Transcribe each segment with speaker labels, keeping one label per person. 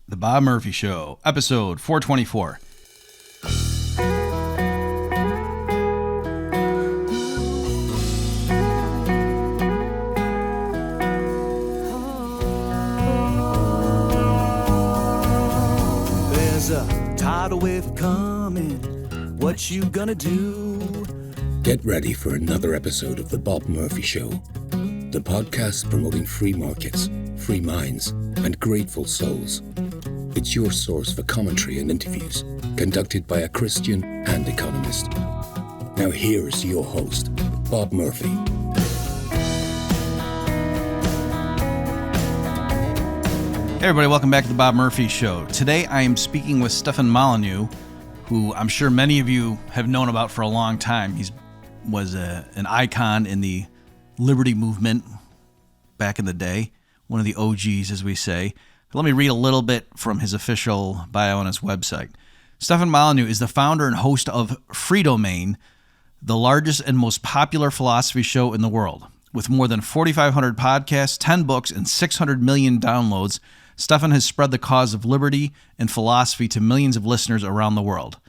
Speaker 1: The Bob Murphy Show, episode 424.
Speaker 2: There's a tidal wave coming. What you gonna do?
Speaker 3: Get ready for another episode of The Bob Murphy Show, the podcast promoting free markets, free minds, and grateful souls. It's your source for commentary and interviews, conducted by a Christian and economist. Now here's your host, Bob Murphy.
Speaker 1: Hey everybody, welcome back to The Bob Murphy Show. Today I am speaking with Stefan Molyneux, who I'm sure many of you have known about for a long time. He was an icon in the liberty movement back in the day, one of the OGs, as we say. Let me read a little bit from his official bio on his website. Stefan Molyneux is the founder and host of Freedomain, the largest and most popular philosophy show in the world. With more than 4,500 podcasts, 10 books, and 600 million downloads, Stefan has spread the cause of liberty and philosophy to millions of listeners around the world.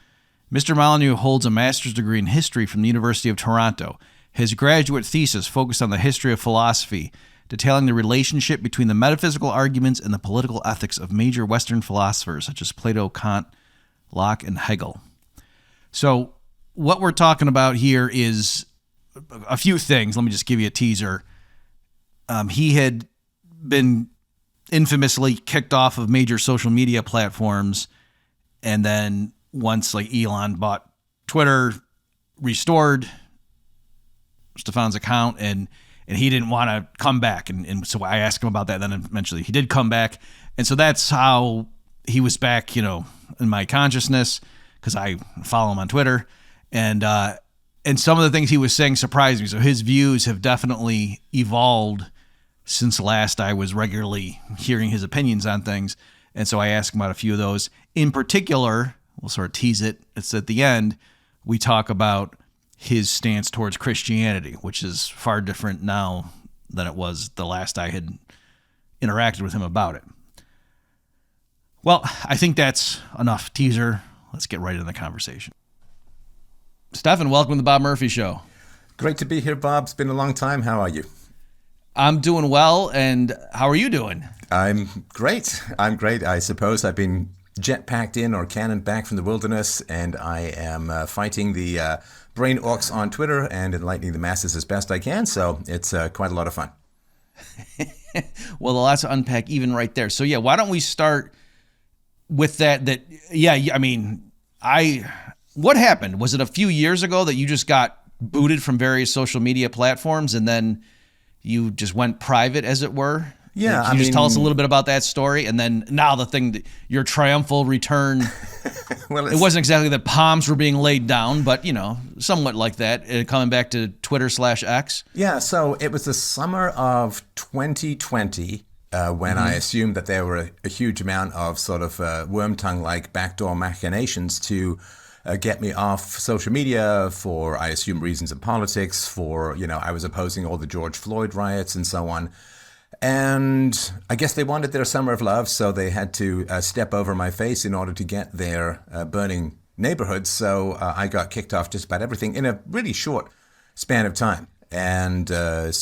Speaker 1: Mr. Molyneux holds a master's degree in history from the University of Toronto. His graduate thesis focused on the history of philosophy, detailing the relationship between the metaphysical arguments and the political ethics of major Western philosophers such as Plato, Kant, Locke, and Hegel. So what we're talking about here is a few things. Let me just give you a teaser. He had been infamously kicked off of major social media platforms, and then once like Elon bought Twitter, restored Stefan's account, and he didn't want to come back. And so I asked him about that. Then eventually he did come back. And so that's how he was back, in my consciousness, because I follow him on Twitter. And some of the things he was saying surprised me. So his views have definitely evolved since last I was regularly hearing his opinions on things. And so I asked him about a few of those. In particular, we'll sort of tease it. It's at the end, we talk about his stance towards Christianity, which is far different now than it was the last I had interacted with him about it. Well, I think that's enough teaser. Let's get right into the conversation. Stefan, welcome to the Bob Murphy Show.
Speaker 4: Great to be here, Bob. It's been a long time. How are you?
Speaker 1: I'm doing well, and how are you doing?
Speaker 4: I'm great. I suppose I've been jet-packed in or cannoned back from the wilderness, and I am fighting the brain orcs on Twitter and enlightening the masses as best I can, so it's quite a lot of fun.
Speaker 1: Well, a lot to unpack even right there. So, why don't we start with that, what happened? Was it a few years ago that you just got booted from various social media platforms and then you just went private, as it were?
Speaker 4: Yeah,
Speaker 1: Can you just tell us a little bit about that story? And then now your triumphal return,
Speaker 4: well,
Speaker 1: it wasn't exactly that palms were being laid down, but, somewhat like that, coming back to Twitter/X.
Speaker 4: Yeah, so it was the summer of 2020 when I assumed that there were a huge amount of sort of worm tongue-like backdoor machinations to get me off social media for, I assume, reasons of politics, for, I was opposing all the George Floyd riots and so on. And I guess they wanted their summer of love, so they had to step over my face in order to get their burning neighborhoods. So I got kicked off just about everything in a really short span of time. And I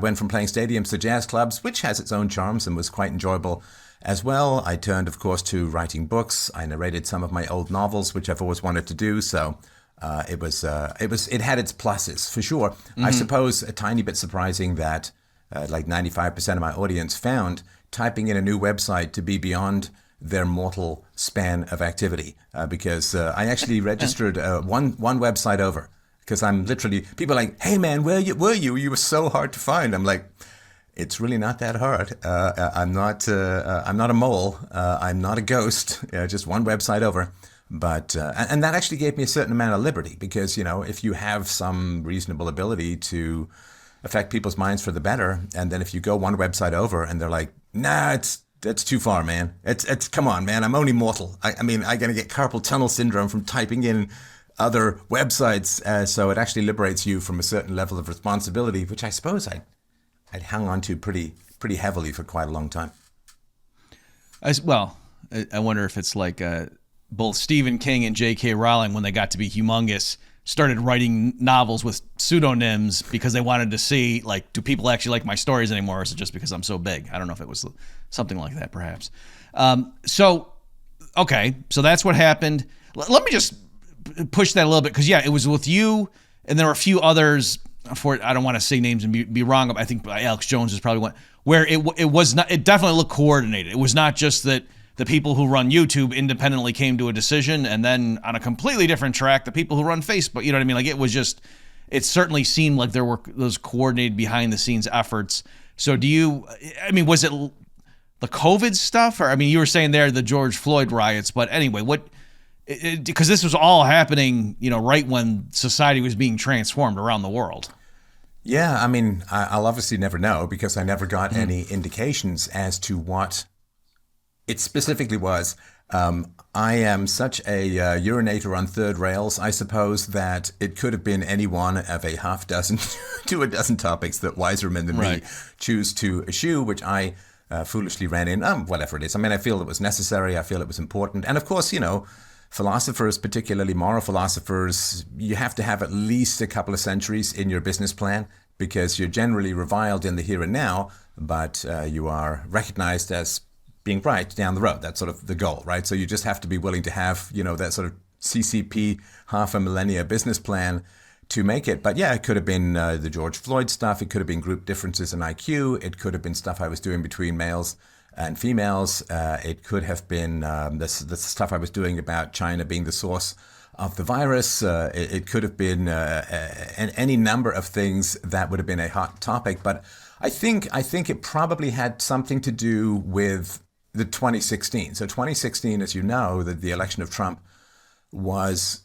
Speaker 4: went from playing stadiums to jazz clubs, which has its own charms and was quite enjoyable as well. I turned, of course, to writing books. I narrated some of my old novels, which I've always wanted to do. So it had its pluses for sure. Mm-hmm. I suppose a tiny bit surprising that like 95% of my audience found typing in a new website to be beyond their mortal span of activity, because I actually registered one website over, because I'm literally, people are like, hey man, where were you? You were so hard to find. I'm like, it's really not that hard. I'm not a mole. I'm not a ghost. Just one website over. But and that actually gave me a certain amount of liberty, because if you have some reasonable ability to affect people's minds for the better, and then if you go one website over and they're like, nah, that's too far, man. It's come on, man. I'm only mortal. I'm gonna get carpal tunnel syndrome from typing in other websites. So it actually liberates you from a certain level of responsibility, which I suppose I'd hung on to pretty heavily for quite a long time.
Speaker 1: I wonder if it's like both Stephen King and J.K. Rowling, when they got to be humongous, started writing novels with pseudonyms because they wanted to see, like, do people actually like my stories anymore, or is it just because I'm so big? I don't know if it was something like that, perhaps. So that's what happened. Let me just push that a little bit, because, yeah, it was with you, and there were a few others. I don't want to say names and be wrong. I think Alex Jones is probably one where it was not. It definitely looked coordinated. It was not just that the people who run YouTube independently came to a decision, and then on a completely different track, the people who run Facebook. You know what I mean? Like, it was just. It certainly seemed like there were those coordinated behind the scenes efforts. So was it the COVID stuff, or you were saying there the George Floyd riots, but anyway, because this was all happening, right when society was being transformed around the world.
Speaker 4: Yeah, I'll obviously never know, because I never got any indications as to what it specifically was. I am such a urinator on third rails, I suppose, that it could have been any one of a half dozen to a dozen topics that wiser men than me choose to eschew, which I foolishly ran in. Whatever it is. I feel it was necessary. I feel it was important. And of course, philosophers, particularly moral philosophers, you have to have at least a couple of centuries in your business plan, because you're generally reviled in the here and now, but you are recognized as being right down the road. That's sort of the goal, right? So you just have to be willing to have, that sort of CCP half a millennia business plan to make it. But yeah, it could have been the George Floyd stuff. It could have been group differences in IQ. It could have been stuff I was doing between males and females. It could have been the stuff I was doing about China being the source of the virus. It could have been any number of things that would have been a hot topic. But I think it probably had something to do with the 2016. So 2016, as you know, the election of Trump was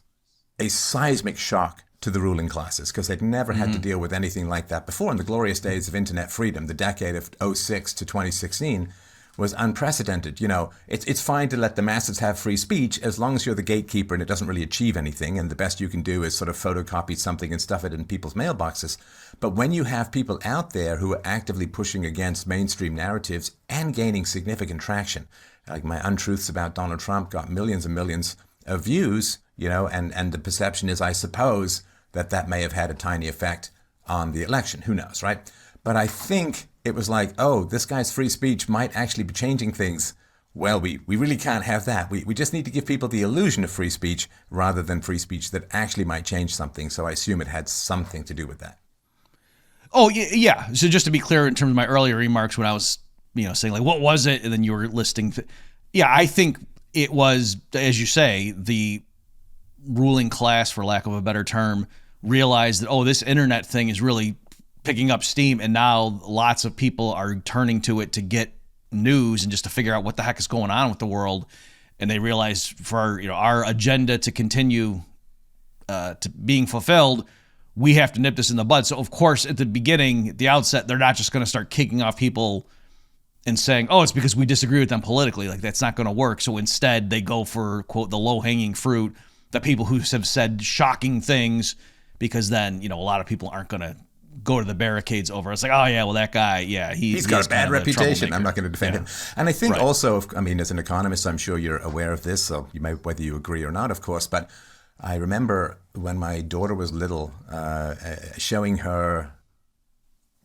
Speaker 4: a seismic shock to the ruling classes, because they'd never had to deal with anything like that before. In the glorious days of internet freedom, the decade of 2006 to 2016 was unprecedented. It's fine to let the masses have free speech as long as you're the gatekeeper and it doesn't really achieve anything, and the best you can do is sort of photocopy something and stuff it in people's mailboxes. But when you have people out there who are actively pushing against mainstream narratives and gaining significant traction, like my untruths about Donald Trump got millions and millions of views, and the perception is, I suppose, that may have had a tiny effect on the election. Who knows, right? But I think it was like, oh, this guy's free speech might actually be changing things. Well, we really can't have that. We just need to give people the illusion of free speech rather than free speech that actually might change something. So I assume it had something to do with that.
Speaker 1: Oh, yeah. So just to be clear, in terms of my earlier remarks when I was, saying, like, what was it? And then you were listing. Yeah, I think it was, as you say, the ruling class, for lack of a better term, realized that, this internet thing is really picking up steam, and now lots of people are turning to it to get news and just to figure out what the heck is going on with the world. And they realize for our agenda to continue to being fulfilled, we have to nip this in the bud. So of course, at the beginning, at the outset, they're not just going to start kicking off people and saying, it's because we disagree with them politically. Like, that's not going to work. So instead, they go for, quote, the low-hanging fruit, the people who have said shocking things, because then, a lot of people aren't going to go to the barricades over. It's like, that guy, he's
Speaker 4: got a bad reputation. I'm not going to defend him. And I think also, as an economist, I'm sure you're aware of this, so you might, whether you agree or not, of course, but I remember when my daughter was little, showing her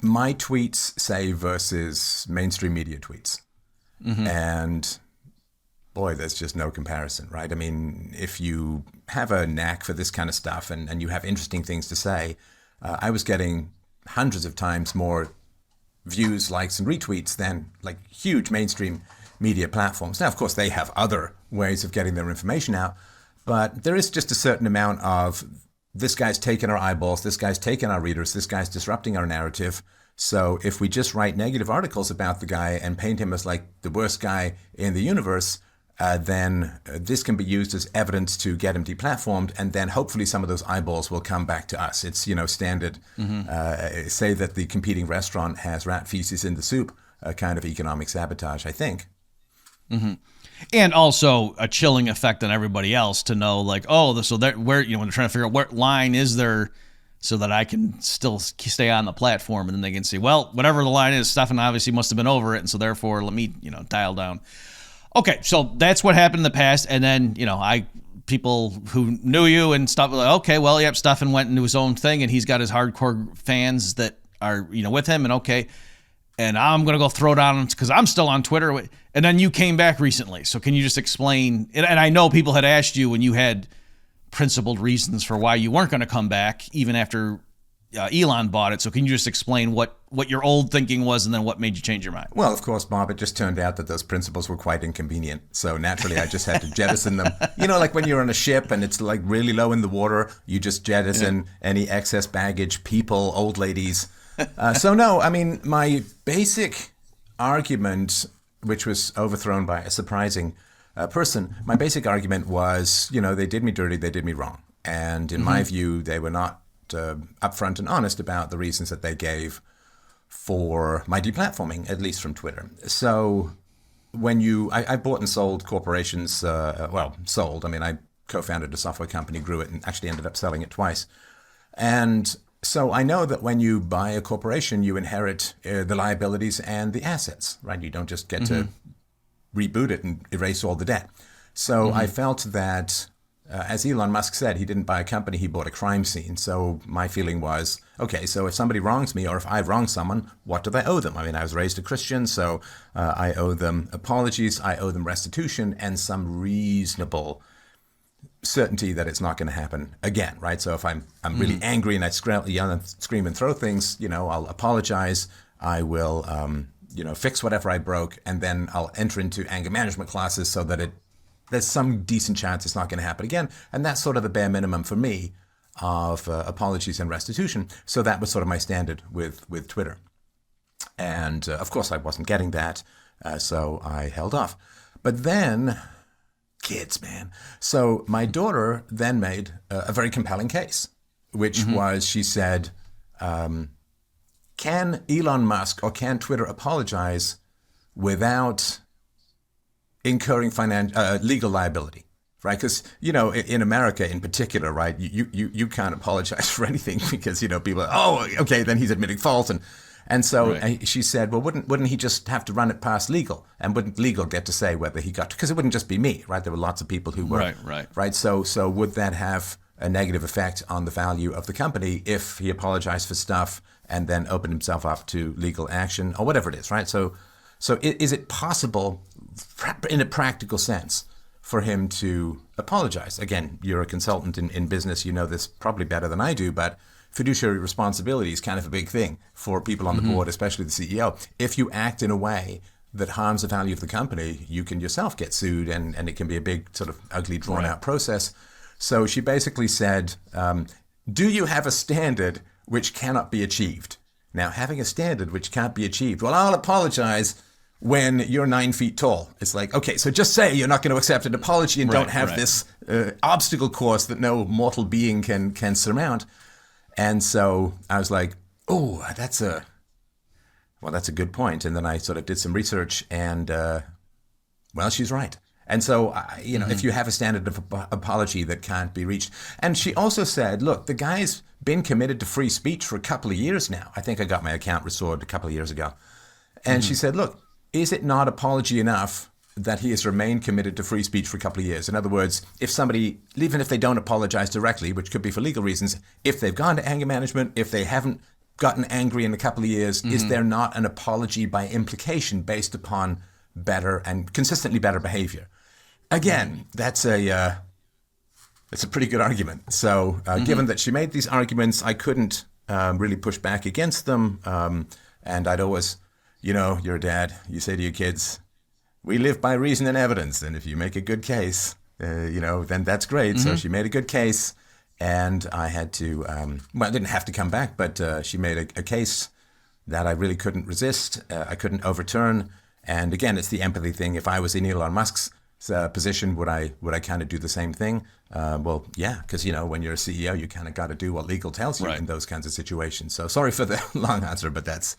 Speaker 4: my tweets, say, versus mainstream media tweets. And boy, there's just no comparison, right? If you have a knack for this kind of stuff and you have interesting things to say, I was getting hundreds of times more views, likes, and retweets than like huge mainstream media platforms. Now, of course, they have other ways of getting their information out, but there is just a certain amount of, this guy's taking our eyeballs, this guy's taking our readers, this guy's disrupting our narrative. So if we just write negative articles about the guy and paint him as like the worst guy in the universe, then this can be used as evidence to get him deplatformed, and then hopefully some of those eyeballs will come back to us. It's, standard, say that the competing restaurant has rat feces in the soup, kind of economic sabotage, I think.
Speaker 1: And also a chilling effect on everybody else to know, like, so that where, when they're trying to figure out what line is there so that I can still stay on the platform, and then they can see, well, whatever the line is, Stefan obviously must have been over it, and so therefore let me, dial down. Okay, so that's what happened in the past, and then people who knew you and stuff were like, okay, well, yep, Stefan went into his own thing, and he's got his hardcore fans that are with him, and okay, and I'm gonna go throw down because I'm still on Twitter, and then you came back recently. So can you just explain? And I know people had asked you when you had principled reasons for why you weren't going to come back, even after Elon bought it. So can you just explain what your old thinking was and then what made you change your mind?
Speaker 4: Well, of course, Bob, it just turned out that those principles were quite inconvenient. So naturally, I just had to jettison them. Like when you're on a ship and it's like really low in the water, you just jettison any excess baggage, people, old ladies. So no, I mean, my basic argument, which was overthrown by a surprising person, my basic argument was, they did me dirty, they did me wrong. And in my view, they were not upfront and honest about the reasons that they gave for my deplatforming, at least from Twitter. So when I bought and sold corporations, sold. I mean, I co-founded a software company, grew it, and actually ended up selling it twice. And so I know that when you buy a corporation, you inherit the liabilities and the assets, right? You don't just get to reboot it and erase all the debt. So I felt that, as Elon Musk said, he didn't buy a company, he bought a crime scene. So my feeling was, okay, so if somebody wrongs me or if I've wronged someone, what do I owe them? I mean, I was raised a Christian, so I owe them apologies, I owe them restitution, and some reasonable certainty that it's not going to happen again, right? So if I'm really angry and I yell and scream and throw things, I'll apologize, I will fix whatever I broke, and then I'll enter into anger management classes so that there's some decent chance it's not going to happen again. And that's sort of the bare minimum for me of apologies and restitution. So that was sort of my standard with Twitter. And of course, I wasn't getting that, so I held off. But then, kids, man. So my daughter then made a very compelling case, which was, she said, can Elon Musk or can Twitter apologize without incurring legal liability, right? Because, in America in particular, right, you can't apologize for anything because, people are, oh, okay, then he's admitting fault. And so right. She said, well, wouldn't he just have to run it past legal? And wouldn't legal get to say whether he got, because it wouldn't just be me, right? There were lots of people who were, right? So would that have a negative effect on the value of the company if he apologized for stuff and then opened himself up to legal action or whatever it is, right? So is it possible, in a practical sense, for him to apologize? Again, you're a consultant in business, you know this probably better than I do, but fiduciary responsibility is kind of a big thing for people on the board, especially the CEO. If you act in a way that harms the value of the company, you can yourself get sued, and it can be a big sort of ugly, drawn-out process. So she basically said, do you have a standard which cannot be achieved? Now, having a standard which can't be achieved, well, I'll apologize when you're 9 feet tall. It's like, okay, so just say you're not going to accept an apology and don't have this obstacle course that no mortal being can surmount. And so I was like, oh, that's a good point. And then I sort of did some research and, she's right. And so, if you have a standard of apology that can't be reached. And she also said, look, the guy's been committed to free speech for a couple of years now. I think I got my account restored a couple of years ago. And she said, look, is it not apology enough that he has remained committed to free speech for a couple of years? In other words, if somebody, even if they don't apologize directly, which could be for legal reasons, if they've gone to anger management, if they haven't gotten angry in a couple of years, is there not an apology by implication based upon better and consistently better behavior? Again, that's a pretty good argument. So given that she made these arguments, I couldn't really push back against them. And I'd always, you're a dad, you say to your kids, we live by reason and evidence. And if you make a good case, then that's great. So she made a good case. And I had to, I didn't have to come back, but she made a case that I really couldn't resist. I couldn't overturn. And again, it's the empathy thing. If I was in Elon Musk's position, would I kind of do the same thing? Well, yeah, because when you're a CEO, you kind of got to do what legal tells you in those kinds of situations. So sorry for the long answer, but that's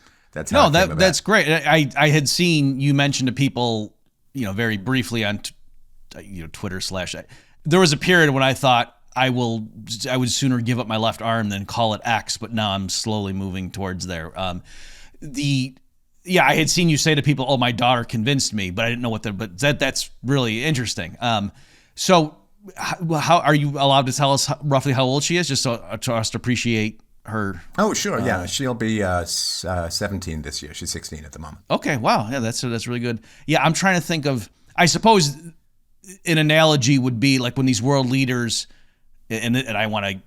Speaker 4: how
Speaker 1: that's great. I had seen you mention to people, very briefly on Twitter / there was a period when I thought I would sooner give up my left arm than call it X, but now I'm slowly moving towards there. yeah, I had seen you say to people, "Oh, my daughter convinced me," but I didn't know what but that's really interesting. So how are you allowed to tell us roughly how old she is, just so to us to appreciate her?
Speaker 4: Oh, sure. Yeah, she'll be 17 this year. She's 16 at the moment.
Speaker 1: Okay. Wow. Yeah, that's really good. Yeah, I'm trying to think of. I suppose an analogy would be like when these world leaders, and I want to.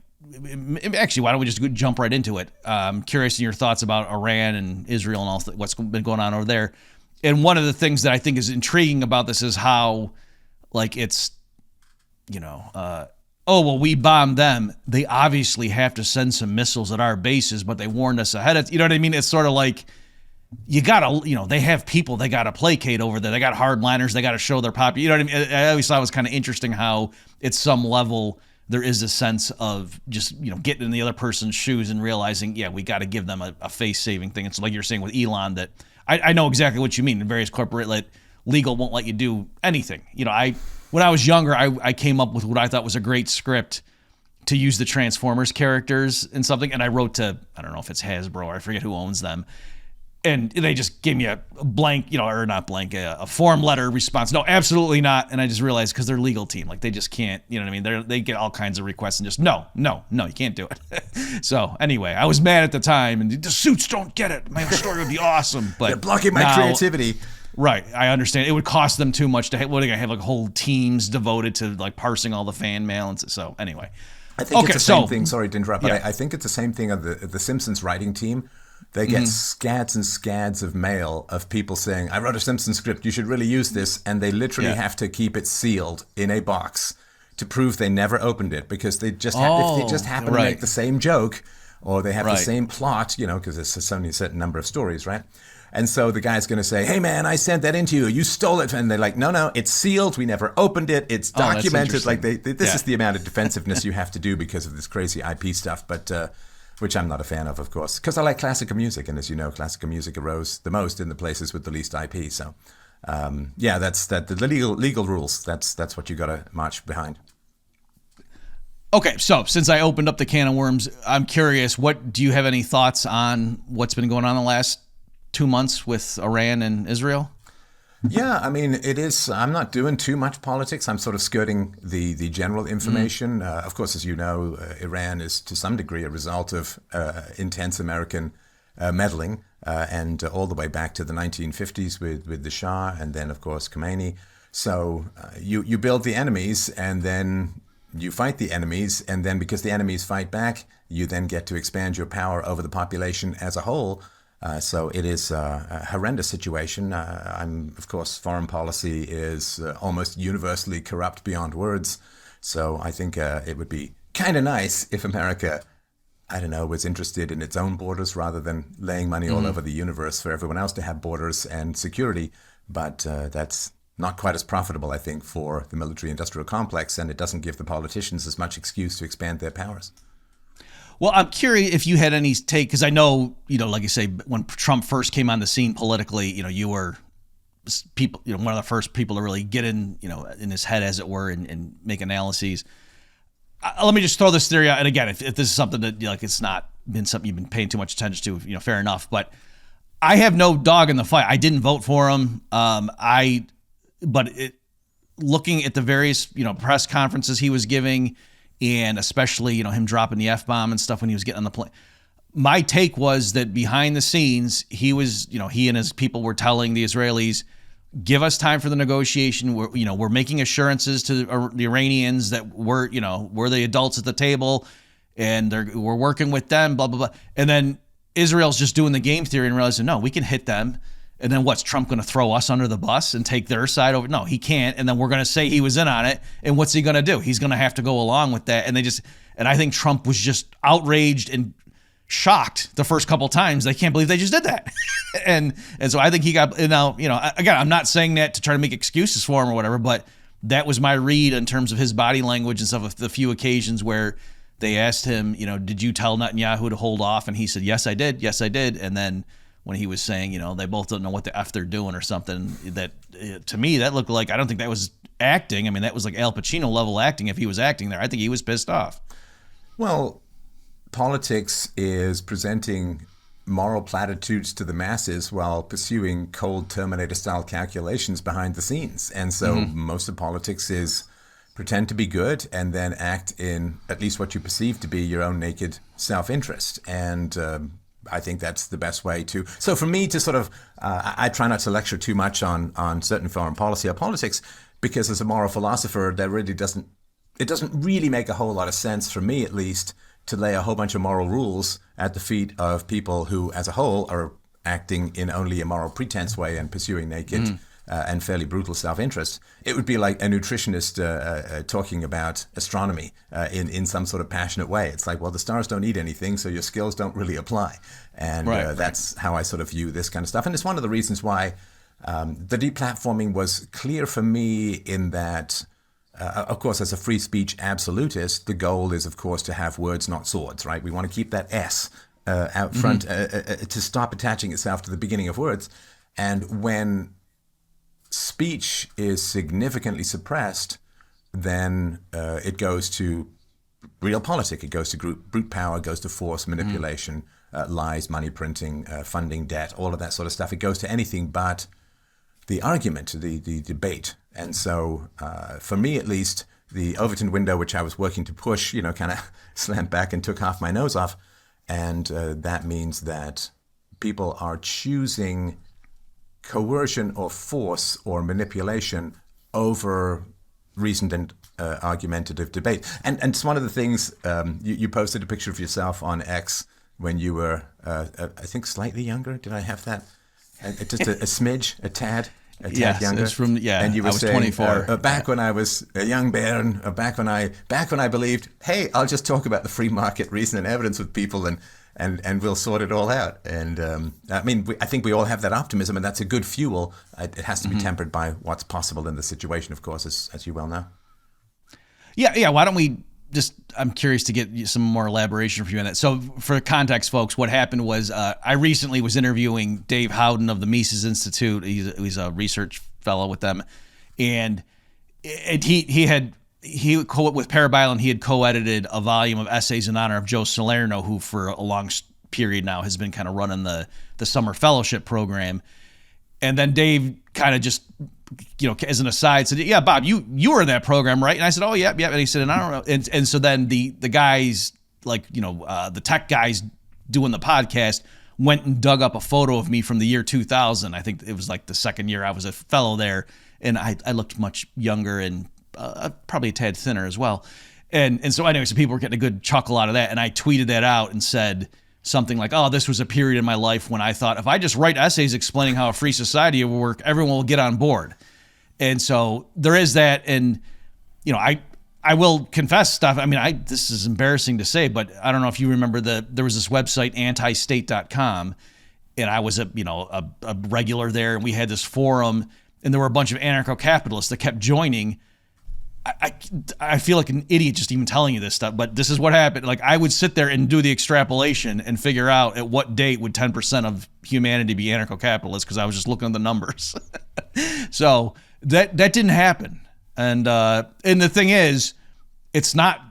Speaker 1: Actually, why don't we just jump right into it? I'm curious in your thoughts about Iran and Israel and all what's been going on over there. And one of the things that I think is intriguing about this is how, like, it's, oh, well, we bombed them. They obviously have to send some missiles at our bases, but they warned us ahead of, you know what I mean? It's sort of like, you gotta, they have people they gotta placate over there. They got hardliners. They gotta show their pop. You know what I mean? I always thought it was kind of interesting how at some level there is a sense of just, getting in the other person's shoes and realizing, yeah, we got to give them a face-saving thing. It's like you're saying with Elon that I know exactly what you mean. In various corporate legal won't let you do anything. When I was younger, I came up with what I thought was a great script to use the Transformers characters in something, and I wrote to, I don't know if it's Hasbro or I forget who owns them. And they just gave me a blank, or not blank, a form letter response. No, absolutely not. And I just realized because they're legal team, like they just can't, you know what I mean? They get all kinds of requests and just, no, you can't do it. So anyway, I was mad at the time and the suits don't get it. My story would be awesome. But
Speaker 4: they're blocking my creativity.
Speaker 1: Right. I understand. It would cost them too much to have, have like whole teams devoted to like parsing all the fan mail. And so anyway.
Speaker 4: I think it's the same thing. Sorry to interrupt, but I think it's the same thing of the Simpsons writing team. They get scads and scads of mail of people saying, I wrote a Simpsons script, you should really use this. And they literally have to keep it sealed in a box to prove they never opened it because they just if they just happen to make the same joke or they have the same plot, because there's only a certain number of stories, right? And so the guy's going to say, hey, man, I sent that into you. You stole it. And they're like, no, it's sealed. We never opened it. It's documented. Like this is the amount of defensiveness you have to do because of this crazy IP stuff. But which I'm not a fan of course, because I like classical music. And as you know, classical music arose the most in the places with the least IP. So, that's the legal rules. That's what you got to march behind.
Speaker 1: Okay, so since I opened up the can of worms, I'm curious, do you have any thoughts on what's been going on the last 2 months with Iran and Israel?
Speaker 4: Yeah, I mean, it is. I'm not doing too much politics. I'm sort of skirting the general information. Of course, as you know, Iran is to some degree a result of intense American meddling and all the way back to the 1950s with the Shah and then, of course, Khomeini. So you build the enemies and then you fight the enemies. And then because the enemies fight back, you then get to expand your power over the population as a whole. So it is a horrendous situation. Of course, foreign policy is almost universally corrupt beyond words. So I think it would be kind of nice if America, was interested in its own borders rather than laying money all over the universe for everyone else to have borders and security. But that's not quite as profitable, I think, for the military-industrial complex, and it doesn't give the politicians as much excuse to expand their powers.
Speaker 1: Well, I'm curious if you had any take, because I know, like you say, when Trump first came on the scene politically, you were people, one of the first people to really get in his head, as it were, and make analyses. Let me just throw this theory out. And again, if this is something that, it's not been something you've been paying too much attention to, fair enough. But I have no dog in the fight. I didn't vote for him. Looking at the various, press conferences he was giving, and especially, him dropping the F-bomb and stuff when he was getting on the plane. My take was that behind the scenes, he and his people were telling the Israelis, give us time for the negotiation. We're making assurances to the Iranians that we're the adults at the table and we're working with them, blah, blah, blah. And then Israel's just doing the game theory and realizing, no, we can hit them. And then what's Trump going to throw us under the bus and take their side over? No, he can't. And then we're going to say he was in on it. And what's he going to do? He's going to have to go along with that. And I think Trump was just outraged and shocked the first couple times. They can't believe they just did that. and so I think he got, now, again, I'm not saying that to try to make excuses for him or whatever, but that was my read in terms of his body language and stuff. Of the few occasions where they asked him, did you tell Netanyahu to hold off? And he said, yes, I did. Yes, I did. And then when he was saying, they both don't know what the F they're doing or something, that to me, that looked like, I don't think that was acting. I mean, that was like Al Pacino level acting if he was acting there. I think he was pissed off.
Speaker 4: Well, politics is presenting moral platitudes to the masses while pursuing cold Terminator-style calculations behind the scenes. And so most of politics is pretend to be good and then act in at least what you perceive to be your own naked self-interest. And I think that's the best way to... So for me to sort of... I try not to lecture too much on certain foreign policy or politics, because as a moral philosopher, it doesn't really make a whole lot of sense, for me at least, to lay a whole bunch of moral rules at the feet of people who, as a whole, are acting in only a moral pretense way and pursuing naked and fairly brutal self-interest. It would be like a nutritionist talking about astronomy in some sort of passionate way. It's like, well, the stars don't eat anything, so your skills don't really apply. And that's how I sort of view this kind of stuff. And it's one of the reasons why the deplatforming was clear for me, in that... of course, as a free speech absolutist, the goal is, of course, to have words, not swords, right? We want to keep that S out front to stop attaching itself to the beginning of words. And when speech is significantly suppressed, then it goes to realpolitik. It goes to brute power, goes to force, manipulation, lies, money printing, funding, debt, all of that sort of stuff. It goes to anything but the argument, the debate. And so, for me at least, the Overton window, which I was working to push, kind of slammed back and took half my nose off. And that means that people are choosing coercion or force or manipulation over reasoned and argumentative debate. And it's one of the things, you posted a picture of yourself on X when you were, I think, slightly younger. Did I have that? Just a smidge, a tad younger.
Speaker 1: It's from,
Speaker 4: and you were
Speaker 1: I was
Speaker 4: saying,
Speaker 1: 24.
Speaker 4: Back when I was a young bairn, back when I believed, hey, I'll just talk about the free market, reason and evidence with people, and we'll sort it all out. And I think we all have that optimism, and that's a good fuel. It has to be tempered by what's possible in the situation, of course, as you well know.
Speaker 1: Yeah. Why don't we just, I'm curious to get some more elaboration from you on that. So for context, folks, what happened was I recently was interviewing Dave Howden of the Mises Institute. He's a research fellow with them. And he with Parabilan, he had co-edited a volume of essays in honor of Joe Salerno, who for a long period now has been kind of running the summer fellowship program. And then Dave kind of just, as an aside, said, "Yeah, Bob, you were in that program, right?" And I said, "Oh, yeah." And he said, "And I don't know." And so then the guys, the tech guys doing the podcast, went and dug up a photo of me from the year 2000. I think it was like the second year I was a fellow there, and I looked much younger and probably a tad thinner as well. And so anyway, so people were getting a good chuckle out of that, and I tweeted that out and said something like, "Oh, this was a period in my life when I thought if I just write essays explaining how a free society will work, everyone will get on board." And so there is that. And, I will confess stuff. This is embarrassing to say, but I don't know if you remember there was this website, antistate.com, and I was a regular there, and we had this forum, and there were a bunch of anarcho-capitalists that kept joining. I feel like an idiot just even telling you this stuff, but this is what happened. Like, I would sit there and do the extrapolation and figure out at what date would 10% of humanity be anarcho-capitalists, because I was just looking at the numbers. So that didn't happen. And the thing is, it's not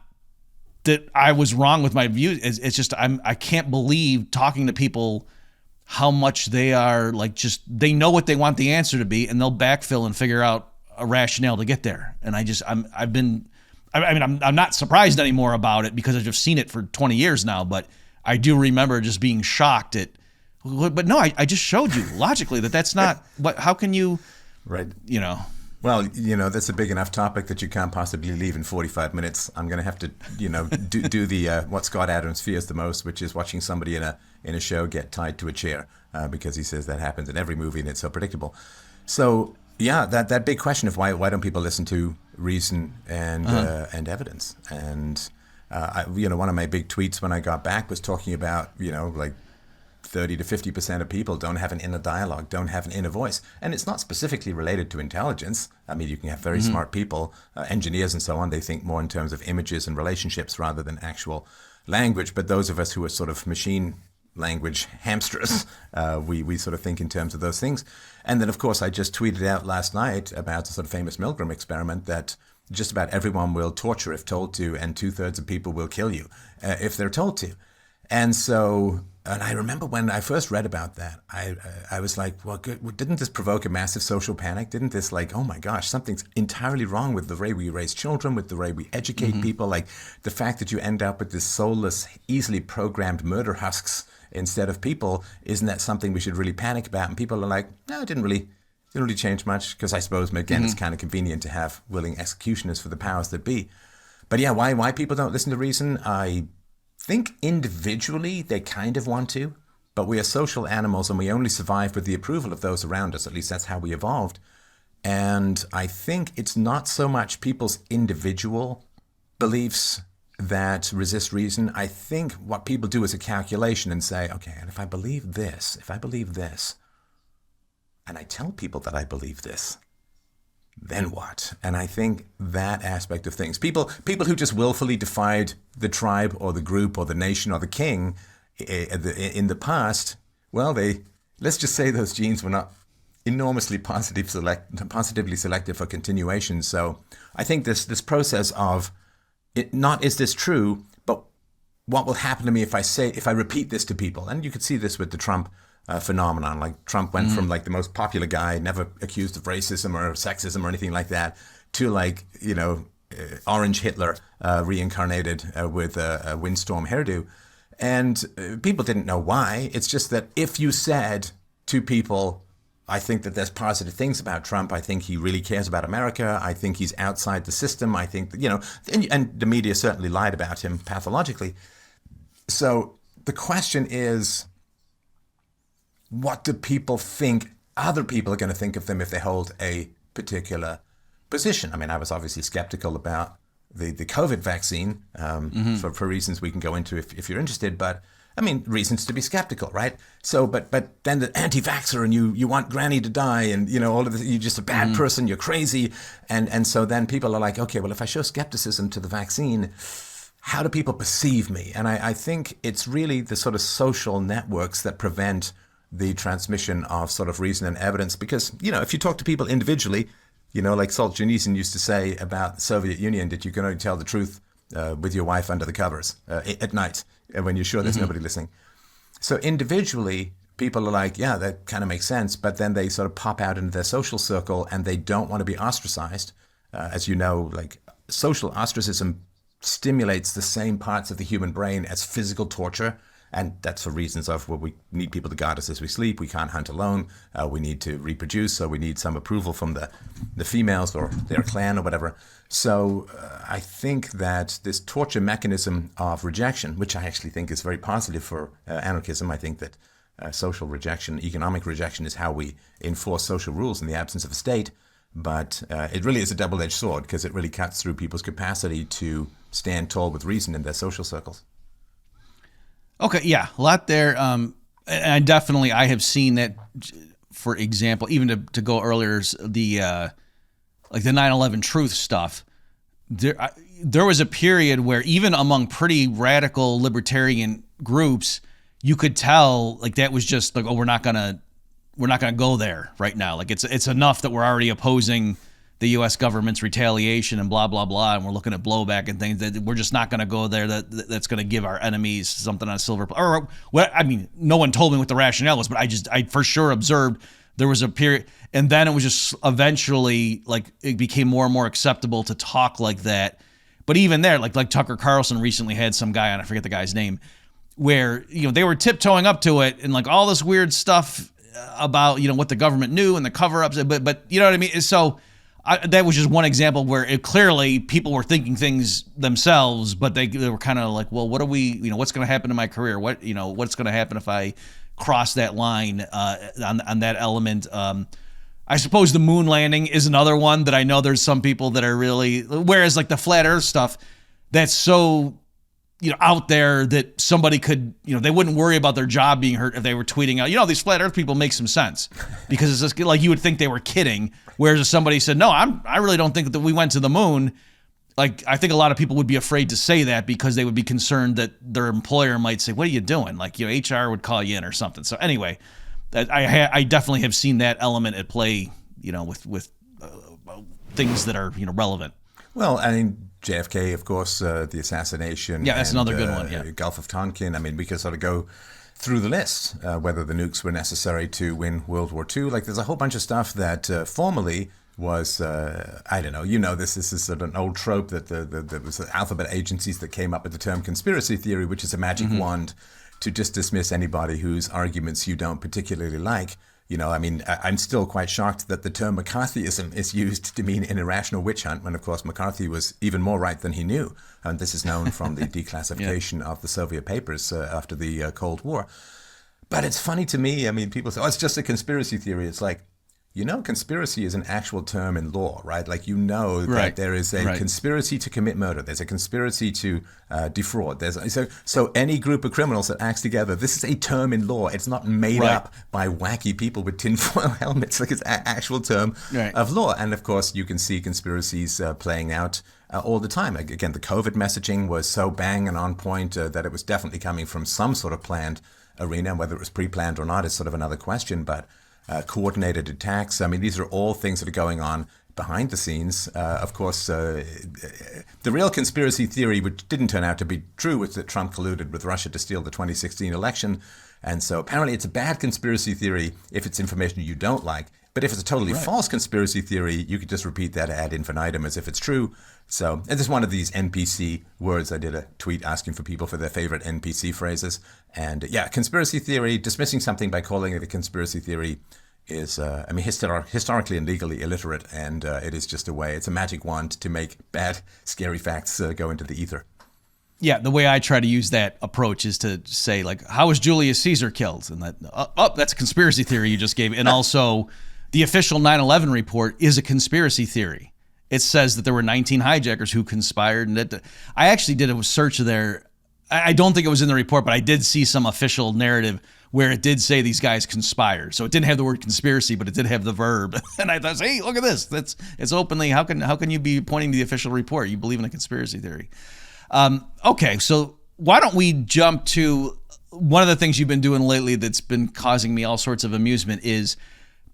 Speaker 1: that I was wrong with my views. It's just I can't believe talking to people how much they are they know what they want the answer to be, and they'll backfill and figure out a rationale to get there. And I'm not surprised anymore about it, because I've just seen it for 20 years now, but I do remember just being shocked at, but no, I just showed you logically that's not how can you,
Speaker 4: right? Well, that's a big enough topic that you can't possibly leave in 45 minutes. I'm going to have to, do the what Scott Adams fears the most, which is watching somebody in a show get tied to a chair, because he says that happens in every movie and it's so predictable. So yeah, that big question of why don't people listen to reason and evidence? And one of my big tweets when I got back was talking about 30 to 50% of people don't have an inner dialogue, don't have an inner voice. And it's not specifically related to intelligence. You can have very smart people, engineers and so on. They think more in terms of images and relationships rather than actual language. But those of us who are sort of machine language hamsters, we sort of think in terms of those things. And then, of course, I just tweeted out last night about the sort of famous Milgram experiment that just about everyone will torture if told to, and 2/3 of people will kill you if they're told to. And so, and I remember when I first read about that, I was like, well, good. Didn't this provoke a massive social panic? Didn't this like, oh my gosh, something's entirely wrong with the way we raise children, with the way we educate people, like the fact that you end up with this soulless, easily programmed murder husks instead of people, isn't that something we should really panic about? And people are like, no, it didn't really change much, because I suppose, again, it's kind of convenient to have willing executioners for the powers that be. But yeah, why people don't listen to reason, I think individually they kind of want to, but we are social animals and we only survive with the approval of those around us. At least that's how we evolved. And I think it's not so much people's individual beliefs that resist reason. I think what people do is a calculation and say, okay, and if I believe this, and I tell people that I believe this, then what? And I think that aspect of things, people who just willfully defied the tribe or the group or the nation or the king in the past, well, let's just say those genes were not enormously positively selected for continuation. So I think this process of it, not is this true, but what will happen to me if I repeat this to people? And you could see this with the Trump phenomenon. Like Trump went from like the most popular guy, never accused of racism or sexism or anything like that, to like, Orange Hitler reincarnated with a windstorm hairdo. And people didn't know why. It's just that if you said to people, I think that there's positive things about Trump, I think he really cares about America, I think he's outside the system, I think that, and the media certainly lied about him pathologically. So the question is, what do people think other people are going to think of them if they hold a particular position? I mean, I was obviously skeptical about the COVID vaccine for reasons we can go into if you're interested. But I mean, reasons to be skeptical, right? So, but then the anti-vaxxer and you want Granny to die and, all of this, you're just a bad person, you're crazy. And so then people are like, okay, well, if I show skepticism to the vaccine, how do people perceive me? And I think it's really the sort of social networks that prevent the transmission of sort of reason and evidence. Because, if you talk to people individually, like Solzhenitsyn used to say about the Soviet Union, that you can only tell the truth with your wife under the covers at night when you're sure there's nobody listening. So individually, people are like, yeah, that kind of makes sense. But then they sort of pop out into their social circle and they don't want to be ostracized. As you know, like social ostracism stimulates the same parts of the human brain as physical torture. And that's for reasons of, well, we need people to guard us as we sleep. We can't hunt alone. We need to reproduce, so we need some approval from the females or their clan or whatever. So I think that this torture mechanism of rejection, which I actually think is very positive for anarchism, I think that social rejection, economic rejection is how we enforce social rules in the absence of a state. But it really is a double-edged sword, because it really cuts through people's capacity to stand tall with reason in their social circles.
Speaker 1: Okay, yeah, a lot there. And I have seen that, for example, even to go earlier, the like the 9/11 truth stuff. There was a period where even among pretty radical libertarian groups, you could tell like that was just like, oh, we're not gonna go there right now. Like it's enough that we're already opposing the U.S. government's retaliation and blah, blah, blah, and we're looking at blowback and things, that we're just not going to go there. That's going to give our enemies something on a silver platter. Or, well, I mean, no one told me what the rationale was, but I for sure observed there was a period, and then it was just eventually, like, it became more and more acceptable to talk like that. But even there, like Tucker Carlson recently had some guy on, I forget the guy's name, where, they were tiptoeing up to it and like all this weird stuff about, what the government knew and the cover-ups, but you know what I mean? So that was just one example where it clearly people were thinking things themselves, but they were kind of like, well, what are we, what's going to happen to my career? What's going to happen if I cross that line on that element? I suppose the moon landing is another one that I know there's some people that are really, whereas like the flat earth stuff, that's so, out there that somebody could, they wouldn't worry about their job being hurt if they were tweeting out, these flat earth people make some sense, because it's just like you would think they were kidding. Whereas if somebody said, no, I really don't think that we went to the moon. Like, I think a lot of people would be afraid to say that because they would be concerned that their employer might say, what are you doing? Like, HR would call you in or something. So anyway, I definitely have seen that element at play, with things that are, relevant.
Speaker 4: Well, I mean, JFK, of course, the assassination.
Speaker 1: Yeah, that's another good one, yeah.
Speaker 4: Gulf of Tonkin. I mean, we could sort of go through the list, whether the nukes were necessary to win World War II. Like, there's a whole bunch of stuff that formally was, I don't know, this is sort of an old trope that there was alphabet agencies that came up with the term conspiracy theory, which is a magic wand to just dismiss anybody whose arguments you don't particularly like. I mean, I'm still quite shocked that the term McCarthyism is used to mean an irrational witch hunt, when, of course, McCarthy was even more right than he knew. And this is known from the declassification of the Soviet papers after the Cold War. But it's funny to me. I mean, people say, it's just a conspiracy theory. It's like, conspiracy is an actual term in law, right? Like, that there is a conspiracy to commit murder. There's a conspiracy to defraud. So any group of criminals that acts together, this is a term in law. It's not made up by wacky people with tinfoil helmets. Like, it's an actual term of law. And of course, you can see conspiracies playing out all the time. Again, the COVID messaging was so bang and on point that it was definitely coming from some sort of planned arena. Whether it was pre-planned or not is sort of another question, but coordinated attacks. I mean, these are all things that are going on behind the scenes. Of course, the real conspiracy theory, which didn't turn out to be true, was that Trump colluded with Russia to steal the 2016 election. And so apparently it's a bad conspiracy theory if it's information you don't like. But if it's a totally false conspiracy theory, you could just repeat that ad infinitum as if it's true. So this is one of these NPC words. I did a tweet asking for people for their favorite NPC phrases. And conspiracy theory, dismissing something by calling it a conspiracy theory is, historically and legally illiterate. And it is just it's a magic wand to make bad, scary facts go into the ether.
Speaker 1: Yeah, the way I try to use that approach is to say, like, how was Julius Caesar killed? And that's a conspiracy theory you just gave. And also, the official 9/11 report is a conspiracy theory. It says that there were 19 hijackers who conspired. And I actually did a search there. I don't think it was in the report, but I did see some official narrative where it did say these guys conspired. So it didn't have the word conspiracy, but it did have the verb. And I thought, hey, look at this. It's openly. How can you be pointing to the official report? You believe in a conspiracy theory. Okay, so why don't we jump to one of the things you've been doing lately that's been causing me all sorts of amusement is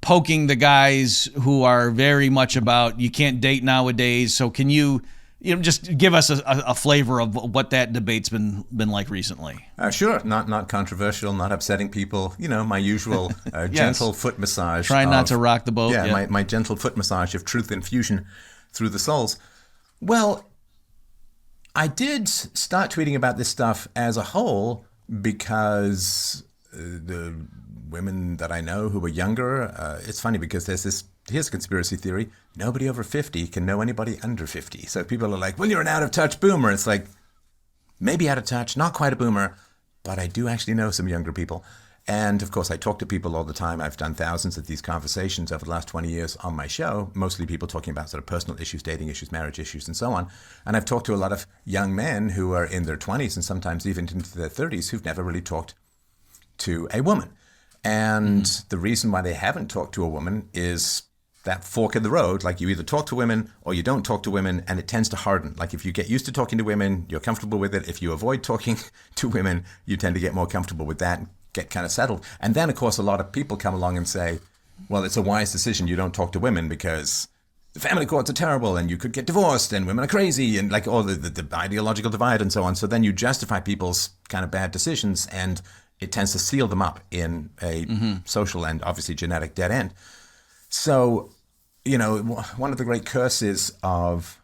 Speaker 1: poking the guys who are very much about you can't date nowadays. So can you just give us a flavor of what that debate's been like recently?
Speaker 4: Sure. Not controversial, not upsetting people. My usual gentle foot massage.
Speaker 1: Trying not to rock the boat.
Speaker 4: Yeah, my gentle foot massage of truth infusion through the souls. Well, I did start tweeting about this stuff as a whole because the women that I know who are younger, it's funny because here's a conspiracy theory. Nobody over 50 can know anybody under 50. So people are like, well, you're an out-of-touch boomer. It's like, maybe out of touch, not quite a boomer, but I do actually know some younger people. And of course, I talk to people all the time. I've done thousands of these conversations over the last 20 years on my show, mostly people talking about sort of personal issues, dating issues, marriage issues, and so on. And I've talked to a lot of young men who are in their 20s and sometimes even into their 30s who've never really talked to a woman. And the reason why they haven't talked to a woman is that fork in the road. Like, you either talk to women or you don't talk to women, and it tends to harden. Like, if you get used to talking to women, you're comfortable with it. If you avoid talking to women, you tend to get more comfortable with that, get kind of settled. And then, of course, a lot of people come along and say, well, it's a wise decision you don't talk to women because the family courts are terrible and you could get divorced and women are crazy and like all the ideological divide and so on. So then you justify people's kind of bad decisions, and it tends to seal them up in a social and obviously genetic dead end. So, one of the great curses of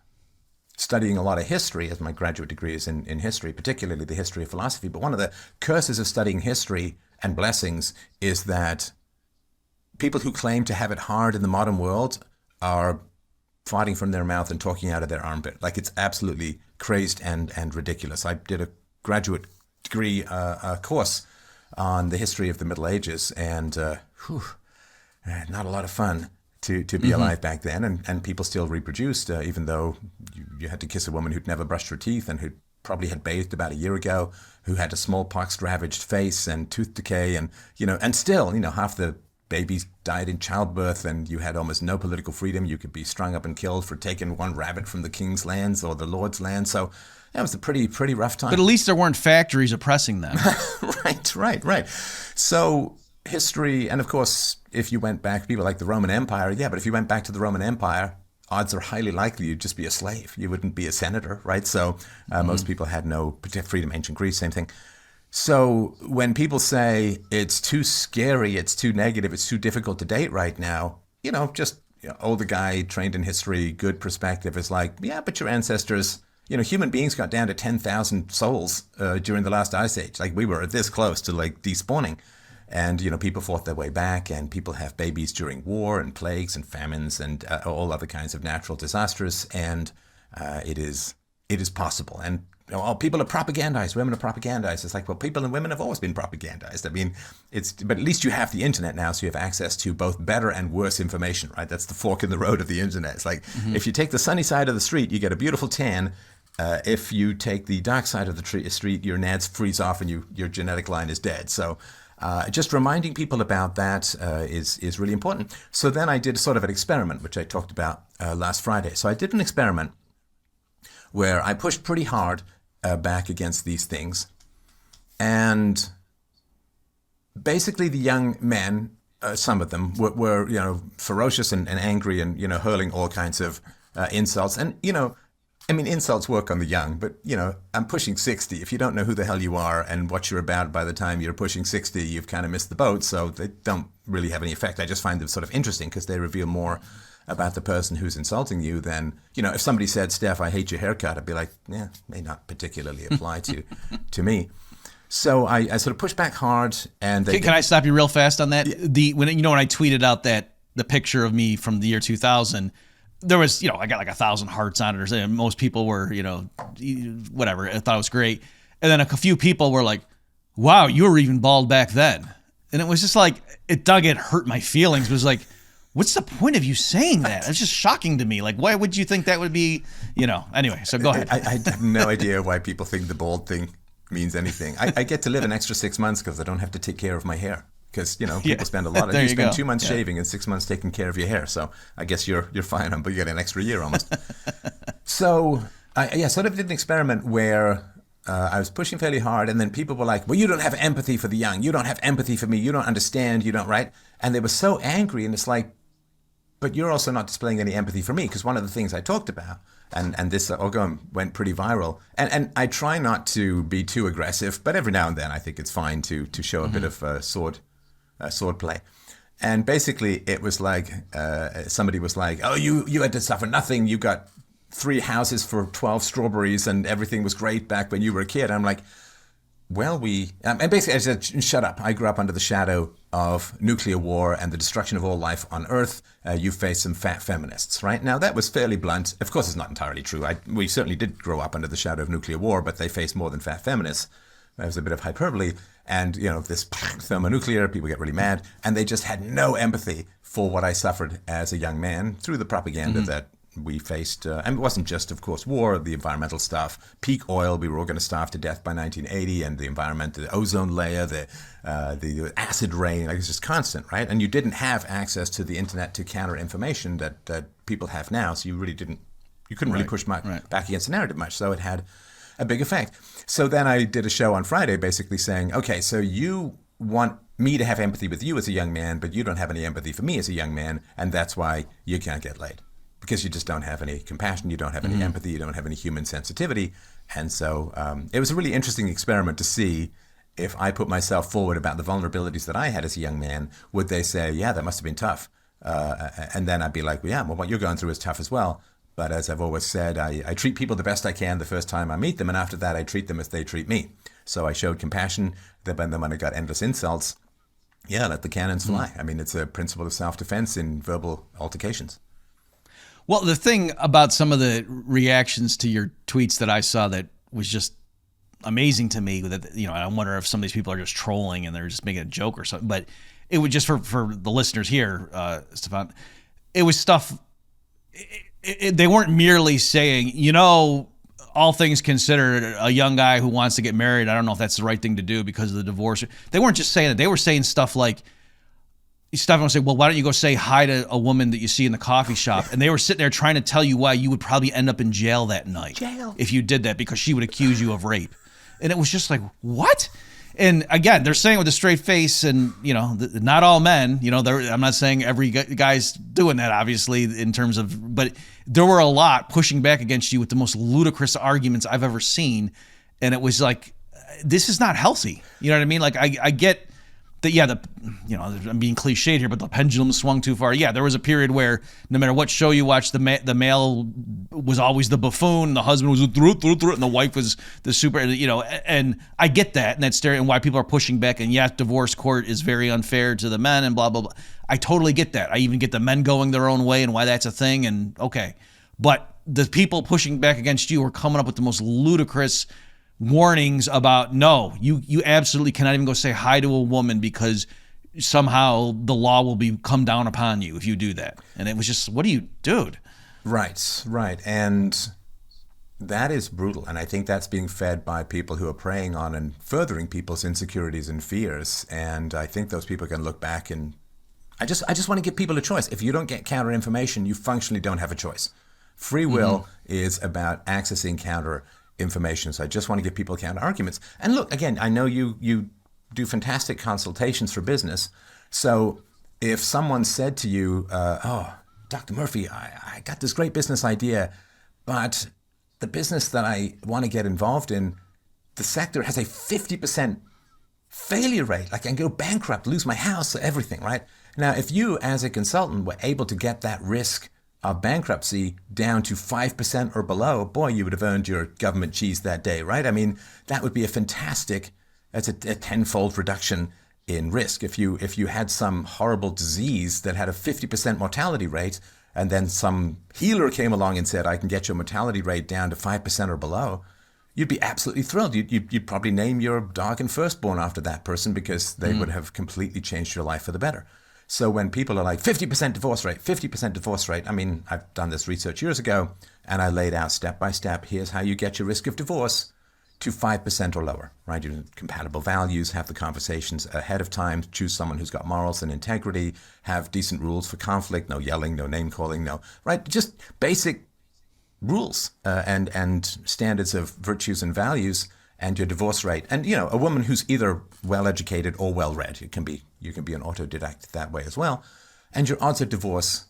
Speaker 4: studying a lot of history, as my graduate degree is in history, particularly the history of philosophy, but one of the curses of studying history and blessings is that people who claim to have it hard in the modern world are farting from their mouth and talking out of their armpit. Like, it's absolutely crazed and ridiculous. I did a graduate degree course on the history of the Middle Ages, and not a lot of fun to be alive back then, and people still reproduced, even though you had to kiss a woman who'd never brushed her teeth and who probably had bathed about a year ago, who had a smallpox-ravaged face and tooth decay, and still, half the babies died in childbirth, and you had almost no political freedom. You could be strung up and killed for taking one rabbit from the king's lands or the lord's land. So that was a pretty rough time.
Speaker 1: But at least there weren't factories oppressing them.
Speaker 4: Right. So history, and of course, if you went back, people like the Roman Empire, but if you went back to the Roman Empire, odds are highly likely you'd just be a slave. You wouldn't be a senator, right? So most people had no freedom. Ancient Greece, same thing. So when people say it's too scary, it's too negative, it's too difficult to date right now, just older guy trained in history, good perspective is like, yeah, but your ancestors, human beings got down to 10,000 souls during the last ice age. Like we were this close to like despawning. And, people fought their way back, and people have babies during war and plagues and famines and all other kinds of natural disasters. And it is possible. And people are propagandized. Women are propagandized. It's like, well, people and women have always been propagandized. I mean, but at least you have the internet now, so you have access to both better and worse information, right? That's the fork in the road of the internet. It's like, if you take the sunny side of the street, you get a beautiful tan. If you take the dark side of the street, your nads freeze off and your genetic line is dead. So just reminding people about that is really important. So then I did sort of an experiment, which I talked about last Friday. So I did an experiment where I pushed pretty hard back against these things. And basically the young men, some of them, were ferocious and angry and, hurling all kinds of insults. And, insults work on the young, but, I'm pushing 60. If you don't know who the hell you are and what you're about by the time you're pushing 60, you've kind of missed the boat. So they don't really have any effect. I just find them sort of interesting because they reveal more about the person who's insulting you than, if somebody said, Steph, I hate your haircut, I'd be like, yeah, may not particularly apply to me. So I sort of pushed back hard. And
Speaker 1: can I stop you real fast on that? Yeah. When I tweeted out the picture of me from the year 2000, there was, I got like 1,000 hearts on it, and most people were, whatever. I thought it was great. And then a few people were like, wow, you were even bald back then. And it was just like, it hurt my feelings. It was like, what's the point of you saying that? It's just shocking to me. Like, why would you think that would be, anyway, so go ahead.
Speaker 4: I have no idea why people think the bald thing means anything. I get to live an extra 6 months because I don't have to take care of my hair. Because, people spend a lot of, you spend 2 months shaving and 6 months taking care of your hair. So I guess you're fine, but you get an extra year almost. So I sort of did an experiment where I was pushing fairly hard, and then people were like, well, you don't have empathy for the young. You don't have empathy for me. You don't understand. You don't, right? And they were so angry, and it's like, but you're also not displaying any empathy for me, because one of the things I talked about, and this went pretty viral, and I try not to be too aggressive, but every now and then I think it's fine to show a bit of sword play. And basically it was like, somebody was like, oh, you had to suffer nothing. You got 3 houses for 12 strawberries and everything was great back when you were a kid. I'm like, well, and basically I said, shut up. I grew up under the shadow of nuclear war and the destruction of all life on Earth. You face some fat feminists, right? Now, that was fairly blunt. Of course, it's not entirely true. We certainly did grow up under the shadow of nuclear war, but they faced more than fat feminists. That was a bit of hyperbole. And, this thermonuclear, people get really mad. And they just had no empathy for what I suffered as a young man through the propaganda that we faced. And it wasn't just, of course, war, the environmental stuff, peak oil. We were all going to starve to death by 1980, and the environment, the ozone layer, the acid rain, like it's just constant, right? And you didn't have access to the internet to counter information that people have now. So you couldn't really push back against the narrative much. So it had a big effect. So then I did a show on Friday basically saying, okay, so you want me to have empathy with you as a young man, but you don't have any empathy for me as a young man, and that's why you can't get laid. Because you just don't have any compassion, you don't have any empathy, you don't have any human sensitivity. And so it was a really interesting experiment to see if I put myself forward about the vulnerabilities that I had as a young man, would they say, yeah, that must have been tough? And then I'd be like, well, yeah, well, what you're going through is tough as well. But as I've always said, I treat people the best I can the first time I meet them, and after that I treat them as they treat me. So I showed compassion, then when I got endless insults, yeah, let the cannons fly. I mean, it's a principle of self-defense in verbal altercations.
Speaker 1: Well, the thing about some of the reactions to your tweets that I saw that was just amazing to me, that, I wonder if some of these people are just trolling and they're just making a joke or something, but it would just, for the listeners here, Stefan, it was stuff, they weren't merely saying, all things considered, a young guy who wants to get married, I don't know if that's the right thing to do because of the divorce. They weren't just saying that. They were saying stuff like, Stefan would say, well, why don't you go say hi to a woman that you see in the coffee shop? And they were sitting there trying to tell you why you would probably end up in jail that night if you did that, because she would accuse you of rape. And it was just like, what? And again, they're saying it with a straight face, and not all men. I'm not saying every guy's doing that, obviously, in terms of, but there were a lot pushing back against you with the most ludicrous arguments I've ever seen, and it was like, this is not healthy. You know what I mean? Like I get that. Yeah, I'm being cliched here, but the pendulum swung too far. Yeah, there was a period where no matter what show you watched, the male was always the buffoon, the husband was through, and the wife was the super. And I get that, and that's and why people are pushing back. And yes, divorce court is very unfair to the men, and blah blah blah. I totally get that. I even get the men going their own way and why that's a thing. And okay, but the people pushing back against you are coming up with the most ludicrous warnings about, no, you absolutely cannot even go say hi to a woman because somehow the law will come down upon you if you do that. And it was just, what are you, dude?
Speaker 4: Right. And that is brutal. And I think that's being fed by people who are preying on and furthering people's insecurities and fears. And I think those people can look back, and I just want to give people a choice. If you don't get counter information, you functionally don't have a choice. Free will is about accessing counter information. So I just want to give people counter arguments. And look, again, I know you do fantastic consultations for business. So if someone said to you, oh, Dr. Murphy, I got this great business idea, but the business that I want to get involved in, the sector has a 50% failure rate. Like I can go bankrupt, lose my house, everything, right? Now, if you as a consultant were able to get that risk of bankruptcy down to 5% or below, boy, you would have earned your government cheese that day, right? I mean, that would be that's a tenfold reduction in risk. If you had some horrible disease that had a 50% mortality rate, and then some healer came along and said, I can get your mortality rate down to 5% or below, you'd be absolutely thrilled. You'd probably name your dog and firstborn after that person, because they would have completely changed your life for the better. So when people are like 50% divorce rate, I mean, I've done this research years ago, and I laid out step by step, here's how you get your risk of divorce to 5% or lower, right? You have compatible values, have the conversations ahead of time, choose someone who's got morals and integrity, have decent rules for conflict, no yelling, no name calling, right? Just basic rules and standards of virtues and values, and your divorce rate. And, a woman who's either well-educated or well-read, you can be an autodidact that way as well, and your odds of divorce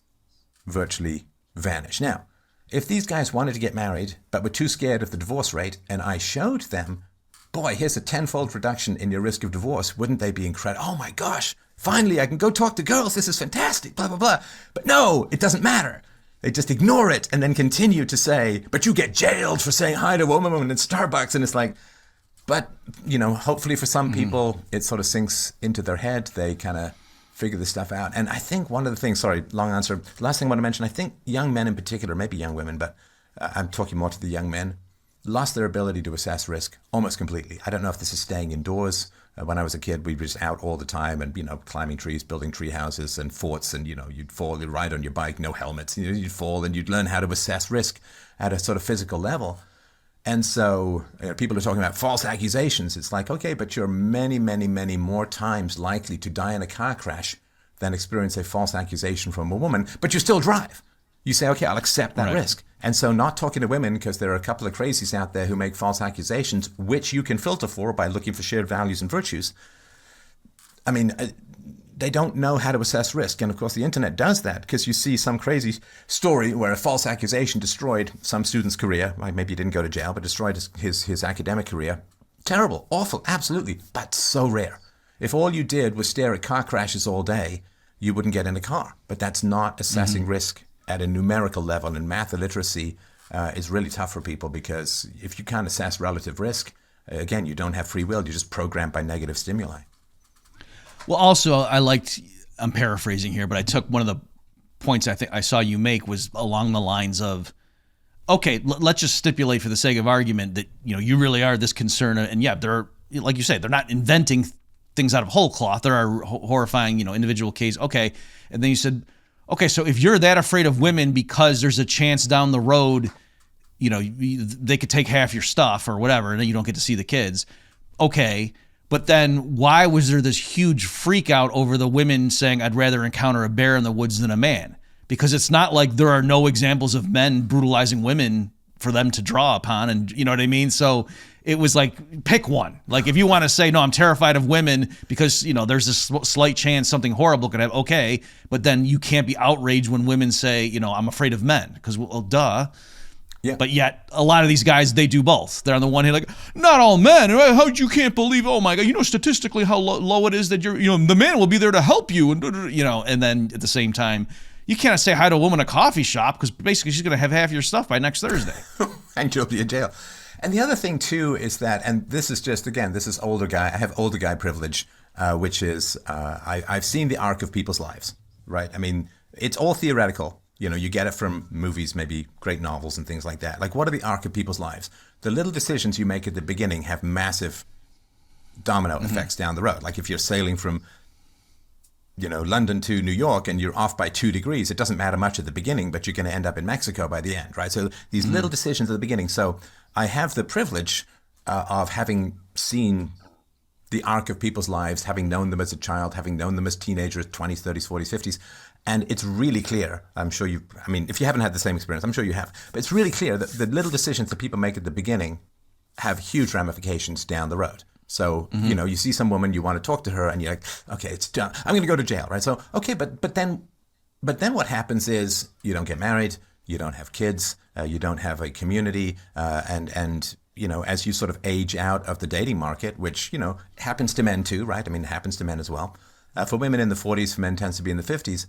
Speaker 4: virtually vanish. Now, if these guys wanted to get married but were too scared of the divorce rate, and I showed them, boy, here's a tenfold reduction in your risk of divorce, wouldn't they be incredible? Oh my gosh, finally I can go talk to girls, this is fantastic, blah, blah, blah. But no, it doesn't matter. They just ignore it and then continue to say, but you get jailed for saying hi to a woman in Starbucks. And it's like, but, hopefully for some people, it sort of sinks into their head. They kind of figure this stuff out. And I think one of the things, sorry, long answer. Last thing I want to mention, I think young men in particular, maybe young women, but I'm talking more to the young men, lost their ability to assess risk almost completely. I don't know if this is staying indoors. When I was a kid, we were just out all the time and, climbing trees, building tree houses and forts. And, you'd fall, you'd ride on your bike, no helmets. You'd fall and you'd learn how to assess risk at a sort of physical level. And so people are talking about false accusations. It's like, okay, but you're many, many, many more times likely to die in a car crash than experience a false accusation from a woman, but you still drive. You say, okay, I'll accept that risk. And so not talking to women, because there are a couple of crazies out there who make false accusations, which you can filter for by looking for shared values and virtues. I mean, they don't know how to assess risk. And of course, the internet does that, because you see some crazy story where a false accusation destroyed some student's career. Maybe he didn't go to jail, but destroyed his academic career. Terrible, awful, absolutely, but so rare. If all you did was stare at car crashes all day, you wouldn't get in a car. But that's not assessing risk at a numerical level. And math literacy is really tough for people, because if you can't assess relative risk, again, you don't have free will. You're just programmed by negative stimuli.
Speaker 1: Well, also, I'm paraphrasing here, but I took one of the points I think I saw you make was along the lines of, okay, let's just stipulate for the sake of argument that, you really are this concerned. And yeah, they're, like you say, they're not inventing things out of whole cloth. There are horrifying, individual cases. Okay. And then you said, okay, so if you're that afraid of women because there's a chance down the road, they could take half your stuff or whatever, and then you don't get to see the kids. Okay. But then why was there this huge freak out over the women saying, I'd rather encounter a bear in the woods than a man? Because it's not like there are no examples of men brutalizing women for them to draw upon. And you know what I mean? So it was like, pick one. Like, if you want to say, no, I'm terrified of women because, there's this slight chance something horrible could happen, okay, but then you can't be outraged when women say, I'm afraid of men, because, well, duh.
Speaker 4: Yeah.
Speaker 1: But yet, a lot of these guys, they do both. They're on the one hand like, not all men. How you can't believe? Oh my God! Statistically, how low it is that the man will be there to help you, and and then at the same time, you can't say hi to a woman at a coffee shop because basically she's going to have half your stuff by next Thursday,
Speaker 4: and you'll be in jail. And the other thing too is that, and this is just this is older guy. I have older guy privilege, which is I've seen the arc of people's lives, right? I mean, it's all theoretical. You get it from movies, maybe great novels and things like that. Like, what are the arc of people's lives? The little decisions you make at the beginning have massive domino effects down the road. Like, if you're sailing from, London to New York and you're off by 2 degrees, it doesn't matter much at the beginning, but you're going to end up in Mexico by the end, right? So these little decisions at the beginning. So I have the privilege of having seen the arc of people's lives, having known them as a child, having known them as teenagers, 20s, 30s, 40s, 50s. And it's really clear, if you haven't had the same experience, I'm sure you have, but it's really clear that the little decisions that people make at the beginning have huge ramifications down the road. So, you see some woman, you want to talk to her, and you're like, okay, it's done. I'm going to go to jail, right? So, okay, but then what happens is you don't get married, you don't have kids, you don't have a community, and as you sort of age out of the dating market, which, happens to men too, right? I mean, it happens to men as well. For women in the 40s, for men tends to be in the 50s.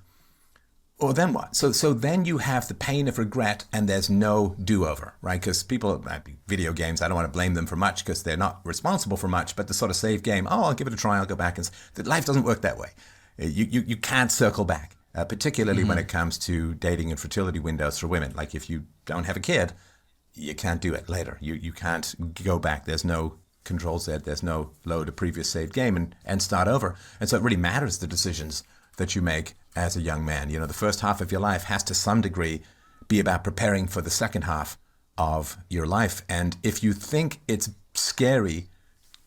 Speaker 4: Or then what? So then you have the pain of regret, and there's no do-over, right? Because video games, I don't want to blame them for much because they're not responsible for much, but the sort of save game, I'll give it a try, I'll go back. And life doesn't work that way. You can't circle back, particularly when it comes to dating and fertility windows for women. Like, if you don't have a kid, you can't do it later. You can't go back. There's no Control Z, there's no load a previous saved game and start over. And so it really matters the decisions that you make as a young man. The first half of your life has to some degree be about preparing for the second half of your life. And if you think it's scary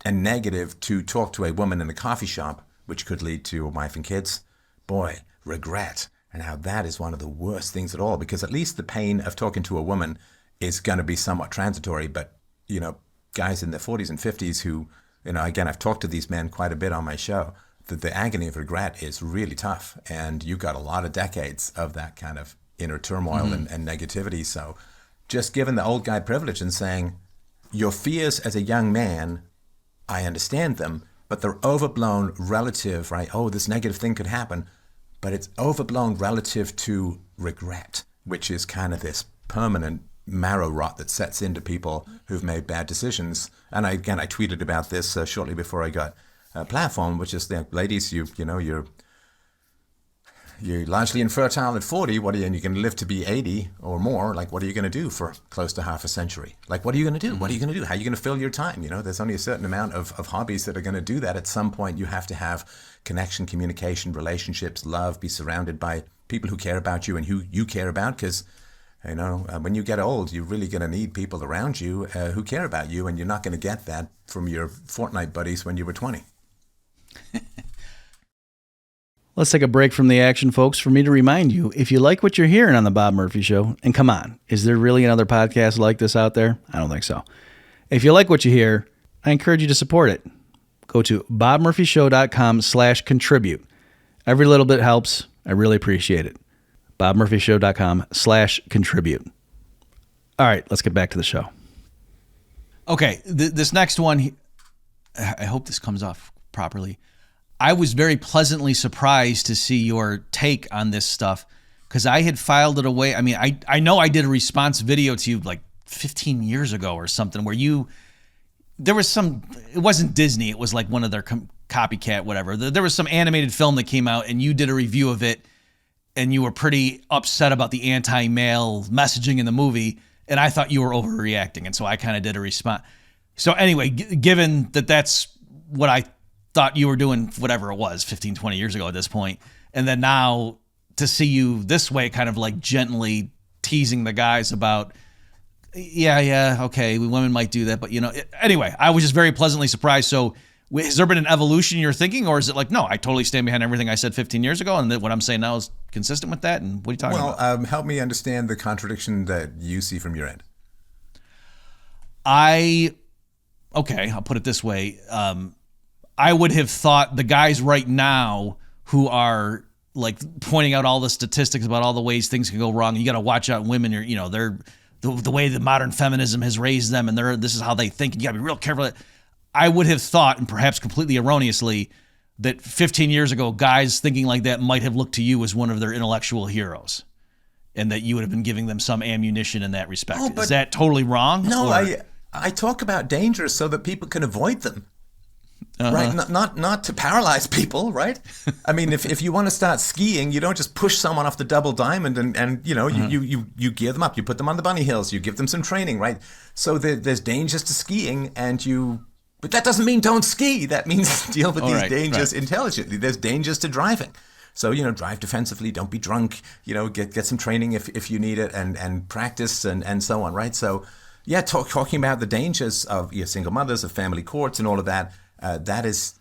Speaker 4: and negative to talk to a woman in a coffee shop, which could lead to a wife and kids, boy, regret. And how that is one of the worst things at all, because at least the pain of talking to a woman is going to be somewhat transitory. But, guys in their 40s and 50s who, again, I've talked to these men quite a bit on my show, that the agony of regret is really tough. And you've got a lot of decades of that kind of inner turmoil and negativity. So just given the old guy privilege and saying, your fears as a young man, I understand them, but they're overblown relative, right? Oh, this negative thing could happen, but it's overblown relative to regret, which is kind of this permanent marrow rot that sets into people who've made bad decisions. And I tweeted about this shortly before I got platform, which is ladies, you're largely infertile at 40. And you're going to live to be 80 or more. Like, what are you going to do for close to half a century? Like, what are you going to do? What are you going to do? How are you going to fill your time? There's only a certain amount of hobbies that are going to do that. At some point, you have to have connection, communication, relationships, love, be surrounded by people who care about you and who you care about, because when you get old, you're really going to need people around you who care about you, and you're not going to get that from your Fortnite buddies when you were 20.
Speaker 1: Let's take a break from the action, folks, for me to remind you, if you like what you're hearing on The Bob Murphy Show, and come on, is there really another podcast like this out there? I don't think so. If you like what you hear, I encourage you to support it. Go to bobmurphyshow.com/contribute. Every little bit helps. I really appreciate it. bobmurphyshow.com/contribute. All right, let's get back to the show. Okay, this next one, I hope this comes off properly. I was very pleasantly surprised to see your take on this stuff, because I had filed it away. I mean, I know I did a response video to you like 15 years ago or something where there was it wasn't Disney, it was like one of their copycat, whatever. There was some animated film that came out and you did a review of it, and you were pretty upset about the anti-male messaging in the movie, and I thought you were overreacting, and so I kind of did a response. So anyway, given that that's what I thought you were doing, whatever it was, 15, 20 years ago at this point, and then now to see you this way, kind of like gently teasing the guys about, okay, women might do that, but anyway, I was just very pleasantly surprised. So has there been an evolution in your thinking, or is it like, no, I totally stand behind everything I said 15 years ago, and that what I'm saying now is consistent with that? And what are you talking about?
Speaker 4: Well, help me understand the contradiction that you see from your end.
Speaker 1: I okay, I'll put it this way. I would have thought the guys right now who are like pointing out all the statistics about all the ways things can go wrong. You got to watch out women. They're the way that modern feminism has raised them, and this is how they think. And you got to be real careful. I would have thought, and perhaps completely erroneously, that 15 years ago, guys thinking like that might have looked to you as one of their intellectual heroes, and that you would have been giving them some ammunition in that respect. Is that totally wrong?
Speaker 4: No, I talk about dangers so that people can avoid them. Right, not to paralyze people, right? I mean, if you want to start skiing, you don't just push someone off the double diamond and you gear them up, you put them on the bunny hills, you give them some training, right? So there's dangers to skiing, but that doesn't mean don't ski. That means deal with these dangers intelligently. There's dangers to driving. So, drive defensively, don't be drunk, get some training if you need it and practice and so on, right? So, yeah, talking about the dangers of single mothers, of family courts and all of that. That is,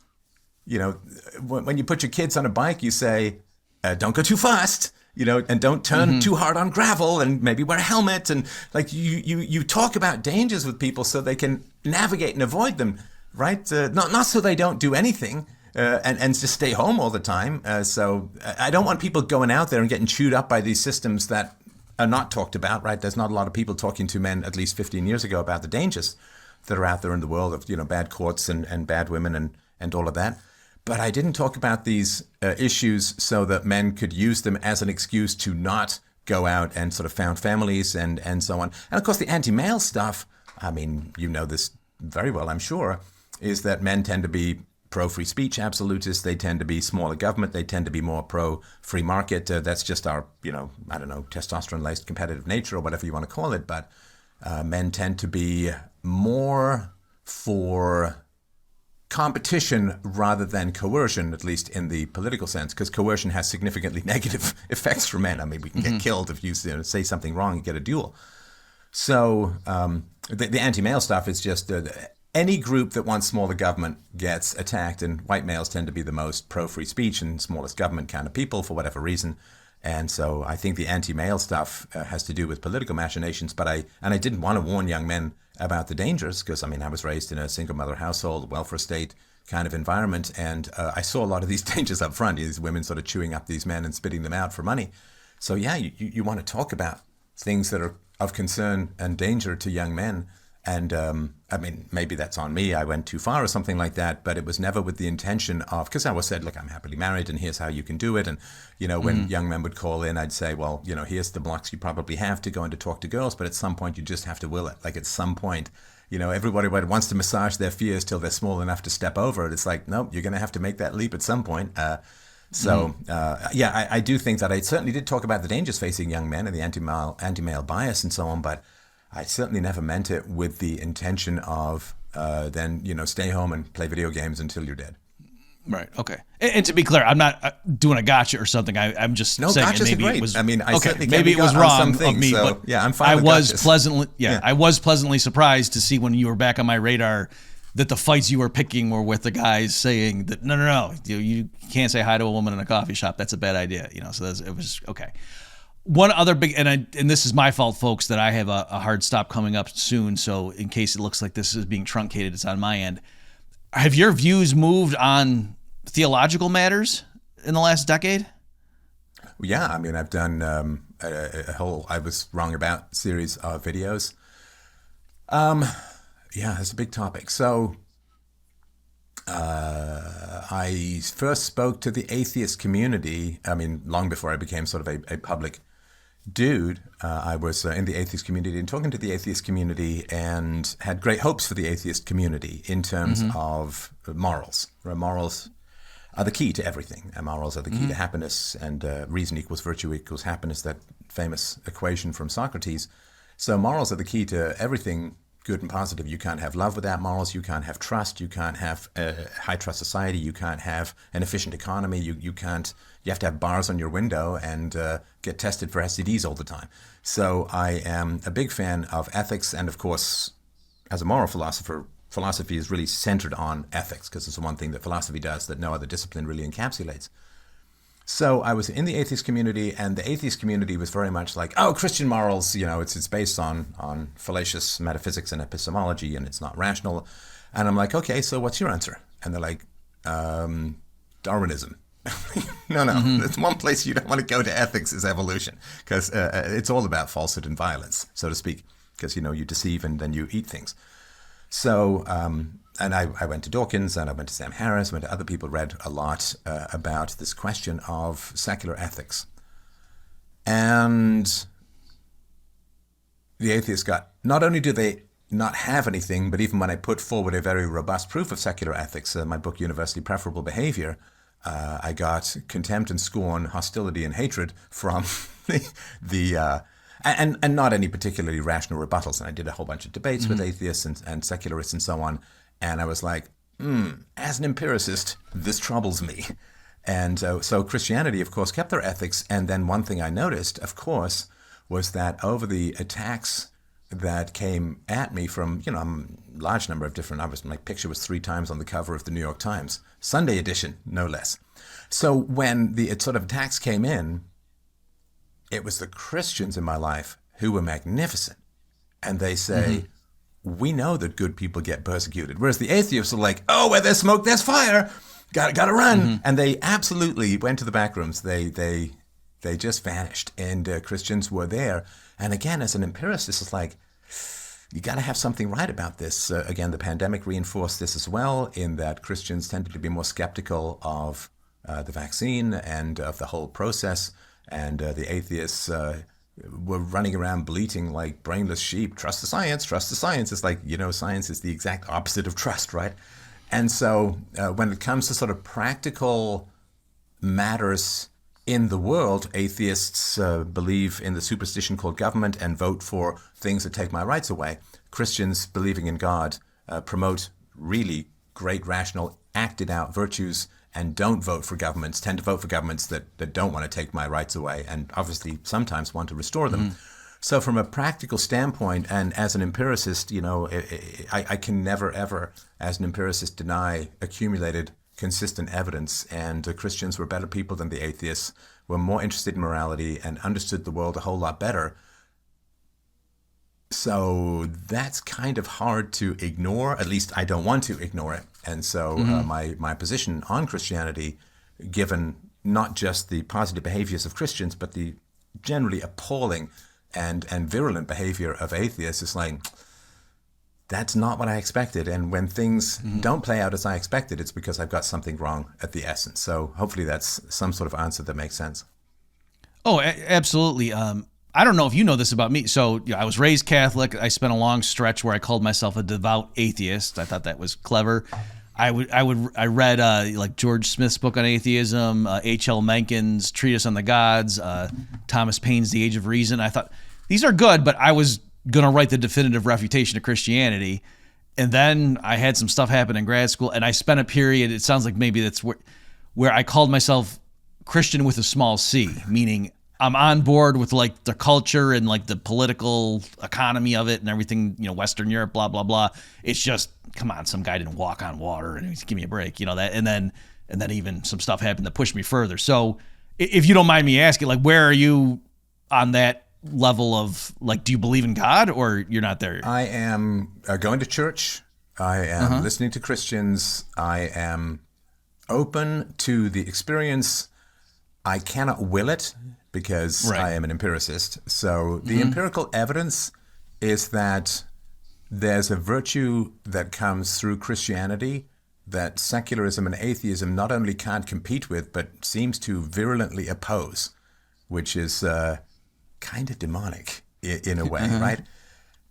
Speaker 4: when you put your kids on a bike, you say, don't go too fast, and don't turn too hard on gravel, and maybe wear a helmet. And like you talk about dangers with people so they can navigate and avoid them, right? Not so they don't do anything and just stay home all the time. So I don't want people going out there and getting chewed up by these systems that are not talked about, right? There's not a lot of people talking to men at least 15 years ago about the dangers that are out there in the world of bad courts and bad women and all of that. But I didn't talk about these issues so that men could use them as an excuse to not go out and sort of found families and so on. And of course the anti-male stuff, I mean, this very well, I'm sure, is that men tend to be pro-free speech absolutists. They tend to be smaller government. They tend to be more pro-free market. That's just our, I don't know, testosterone-laced competitive nature or whatever you want to call it. But men tend to be more for competition rather than coercion, at least in the political sense, because coercion has significantly negative effects for men. I mean, we can get killed if you say something wrong and get a duel. So the anti-male stuff is just any group that wants smaller government gets attacked, and white males tend to be the most pro-free speech and smallest government kind of people for whatever reason. And so I think the anti-male stuff has to do with political machinations. But I didn't want to warn young men about the dangers because, I was raised in a single mother household, welfare state kind of environment. And I saw a lot of these dangers up front, these women sort of chewing up these men and spitting them out for money. So, yeah, you want to talk about things that are of concern and danger to young men. And maybe that's on me. I went too far or something like that, but it was never with the intention of, because I was said, look, I'm happily married and here's how you can do it. And, when young men would call in, I'd say, well, here's the blocks you probably have to go in to talk to girls, but at some point you just have to will it. Like at some point, everybody wants to massage their fears till they're small enough to step over it. It's like, no, you're going to have to make that leap at some point. I do think that I certainly did talk about the dangers facing young men and the anti-male bias and so on, but I certainly never meant it with the intention of then, stay home and play video games until you're dead.
Speaker 1: Right. Okay. And to be clear, I'm not doing a gotcha or something. I'm just saying maybe
Speaker 4: great.
Speaker 1: It was.
Speaker 4: I certainly
Speaker 1: maybe it was wrong of me,
Speaker 4: so,
Speaker 1: but
Speaker 4: yeah, I'm fine.
Speaker 1: I was pleasantly surprised to see when you were back on my radar that the fights you were picking were with the guys saying that no, you can't say hi to a woman in a coffee shop. That's a bad idea. So it was okay. One other big, and this is my fault, folks, that I have a hard stop coming up soon. So in case it looks like this is being truncated, it's on my end. Have your views moved on theological matters in the last decade?
Speaker 4: Yeah, I've done a whole I Was Wrong About series of videos. Yeah, it's a big topic. So I first spoke to the atheist community, long before I became sort of a public dude. I was in the atheist community and talking to the atheist community and had great hopes for the atheist community in terms of morals. Morals are the key to everything. Morals are the key to happiness, and reason equals virtue equals happiness, that famous equation from Socrates. So morals are the key to everything good and positive. You can't have love without morals. You can't have trust. You can't have a high trust society. You can't have an efficient economy. You have to have bars on your window and get tested for STDs all the time. So I am a big fan of ethics. And of course, as a moral philosopher, philosophy is really centered on ethics because it's the one thing that philosophy does that no other discipline really encapsulates. So I was in the atheist community, and the atheist community was very much like, oh, Christian morals, it's based on fallacious metaphysics and epistemology, and it's not rational. And I'm like, okay, so what's your answer? And they're like, Darwinism. No, there's one place you don't want to go to ethics is evolution, because it's all about falsehood and violence, so to speak, because, you deceive and then you eat things. So, and I went to Dawkins and I went to Sam Harris, went to other people, read a lot about this question of secular ethics. And the atheists got, not only do they not have anything, but even when I put forward a very robust proof of secular ethics, my book, Universally Preferable Behavior, I got contempt and scorn, hostility and hatred from and not any particularly rational rebuttals. And I did a whole bunch of debates with atheists and secularists and so on. And I was like, as an empiricist, this troubles me. And so Christianity, of course, kept their ethics. And then one thing I noticed, of course, was that over the attacks that came at me from, a large number of different, my picture was 3 times on the cover of the New York Times, Sunday edition, no less. So when the sort of attacks came in, it was the Christians in my life who were magnificent. And they say, we know that good people get persecuted. Whereas the atheists are like, oh, where there's smoke, there's fire. Gotta run. And they absolutely went to the back rooms. They just vanished. And Christians were there. And again, as an empiricist, it's like, you got to have something right about this. Again, the pandemic reinforced this as well, in that Christians tended to be more skeptical of the vaccine and of the whole process. And the atheists were running around bleating like brainless sheep, trust the science, trust the science. It's like, science is the exact opposite of trust, right? And so when it comes to sort of practical matters in the world, atheists believe in the superstition called government and vote for things that take my rights away. Christians, believing in God, promote really great, rational, acted out virtues and don't vote for governments, tend to vote for governments that don't want to take my rights away and obviously sometimes want to restore them. So from a practical standpoint, and as an empiricist, I can never, ever, as an empiricist, deny accumulated consistent evidence, and Christians were better people than the atheists, were more interested in morality and understood the world a whole lot better. So that's kind of hard to ignore. At least I don't want to ignore it. And so my position on Christianity, given not just the positive behaviors of Christians, but the generally appalling and virulent behavior of atheists, is like, that's not what I expected. And when things don't play out as I expected, it's because I've got something wrong at the essence. So hopefully that's some sort of answer that makes sense.
Speaker 1: Oh, absolutely. I don't know if you know this about me. So I was raised Catholic. I spent a long stretch where I called myself a devout atheist. I thought that was clever. I read like George Smith's book on atheism, H.L. Mencken's Treatise on the Gods, Thomas Paine's The Age of Reason. I thought these are good, but I was going to write the definitive refutation of Christianity. And then I had some stuff happen in grad school, and I spent a period, it sounds like maybe that's where I called myself Christian with a small c, meaning I'm on board with like the culture and like the political economy of it and everything, Western Europe, blah, blah, blah. It's just, come on, some guy didn't walk on water and give me a break, that. And then even some stuff happened that pushed me further. So if you don't mind me asking, like, where are you on that level of, like, do you believe in God or you're not there?
Speaker 4: I am going to church. I am listening to Christians. I am open to the experience. I cannot will it because I am an empiricist. So the empirical evidence is that there's a virtue that comes through Christianity that secularism and atheism not only can't compete with, but seems to virulently oppose, which is kind of demonic in a way, right?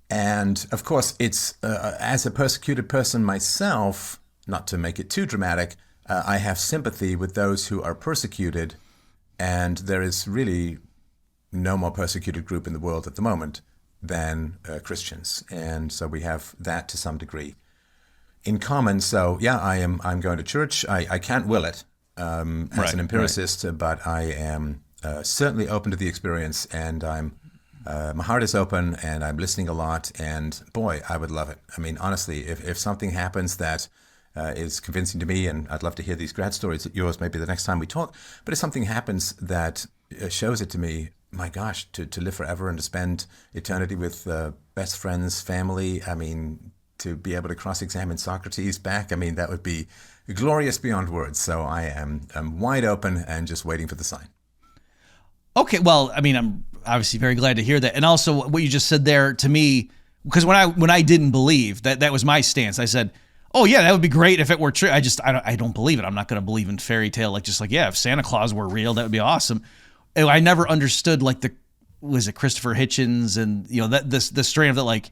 Speaker 4: And of course, it's as a persecuted person myself, not to make it too dramatic, I have sympathy with those who are persecuted, and there is really no more persecuted group in the world at the moment than Christians, and so we have that to some degree in common. So yeah, I'm going to church. I can't will it as an empiricist, but I am certainly open to the experience, and my heart is open, and I'm listening a lot, and boy, I would love it. I mean, honestly, if something happens that is convincing to me, and I'd love to hear these grad stories at yours maybe the next time we talk, but if something happens that shows it to me, my gosh, to live forever and to spend eternity with best friends, family, I mean, to be able to cross-examine Socrates back, I mean, that would be glorious beyond words. So I'm wide open and just waiting for the sign.
Speaker 1: Okay, well, I mean, I'm obviously very glad to hear that. And also what you just said there to me, because when I didn't believe, that was my stance. I said, oh yeah, that would be great if it were true. I don't believe it. I'm not going to believe in fairy tale. Yeah, if Santa Claus were real, that would be awesome. And I never understood was it Christopher Hitchens and that this strain of that, like,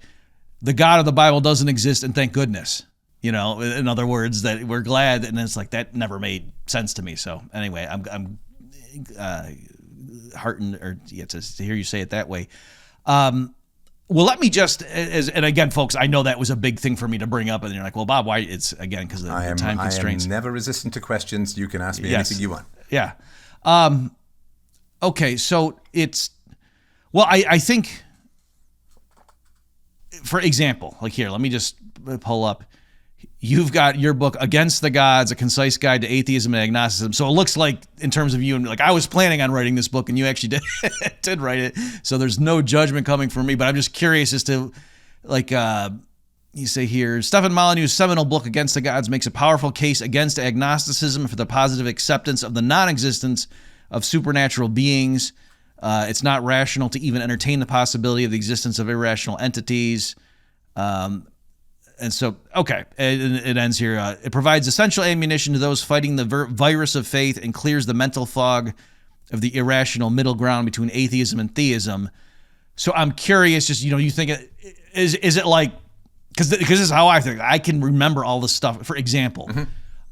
Speaker 1: the God of the Bible doesn't exist and thank goodness. In other words, that we're glad, and it's like that never made sense to me. So anyway, I'm heartened to hear you say it that way. Well, let me just, and again, folks, I know that was a big thing for me to bring up, and you're like, well, Bob, why? It's, again, because of the time constraints.
Speaker 4: I am never resistant to questions. You can ask me anything you want.
Speaker 1: Yeah. Okay, so I think, for example, like here, let me just pull up. You've got your book, Against the Gods, A Concise Guide to Atheism and Agnosticism. So it looks like, in terms of you, and like I was planning on writing this book, and you actually did write it. So there's no judgment coming from me, but I'm just curious as to, like, you say here, Stefan Molyneux's seminal book, Against the Gods, makes a powerful case against agnosticism for the positive acceptance of the non-existence of supernatural beings. It's not rational to even entertain the possibility of the existence of irrational entities. And so, okay, it ends here. It provides essential ammunition to those fighting the virus of faith and clears the mental fog of the irrational middle ground between atheism and theism. So I'm curious, just, you think, is it like, because this is how I think. I can remember all this stuff. For example,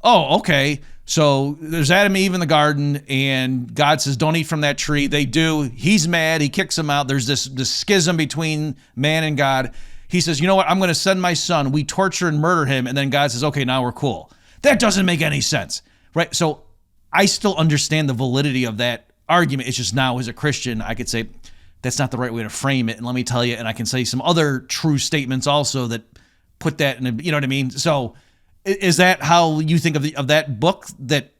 Speaker 1: oh, okay, so there's Adam and Eve in the garden, and God says, don't eat from that tree. They do. He's mad. He kicks them out. There's this schism between man and God. He says, you know what, I'm going to send my son. We torture and murder him. And then God says, okay, now we're cool. That doesn't make any sense, right? So I still understand the validity of that argument. It's just now, as a Christian, I could say that's not the right way to frame it. And let me tell you, and I can say some other true statements also that put that in you know what I mean? So is that how you think of that book, that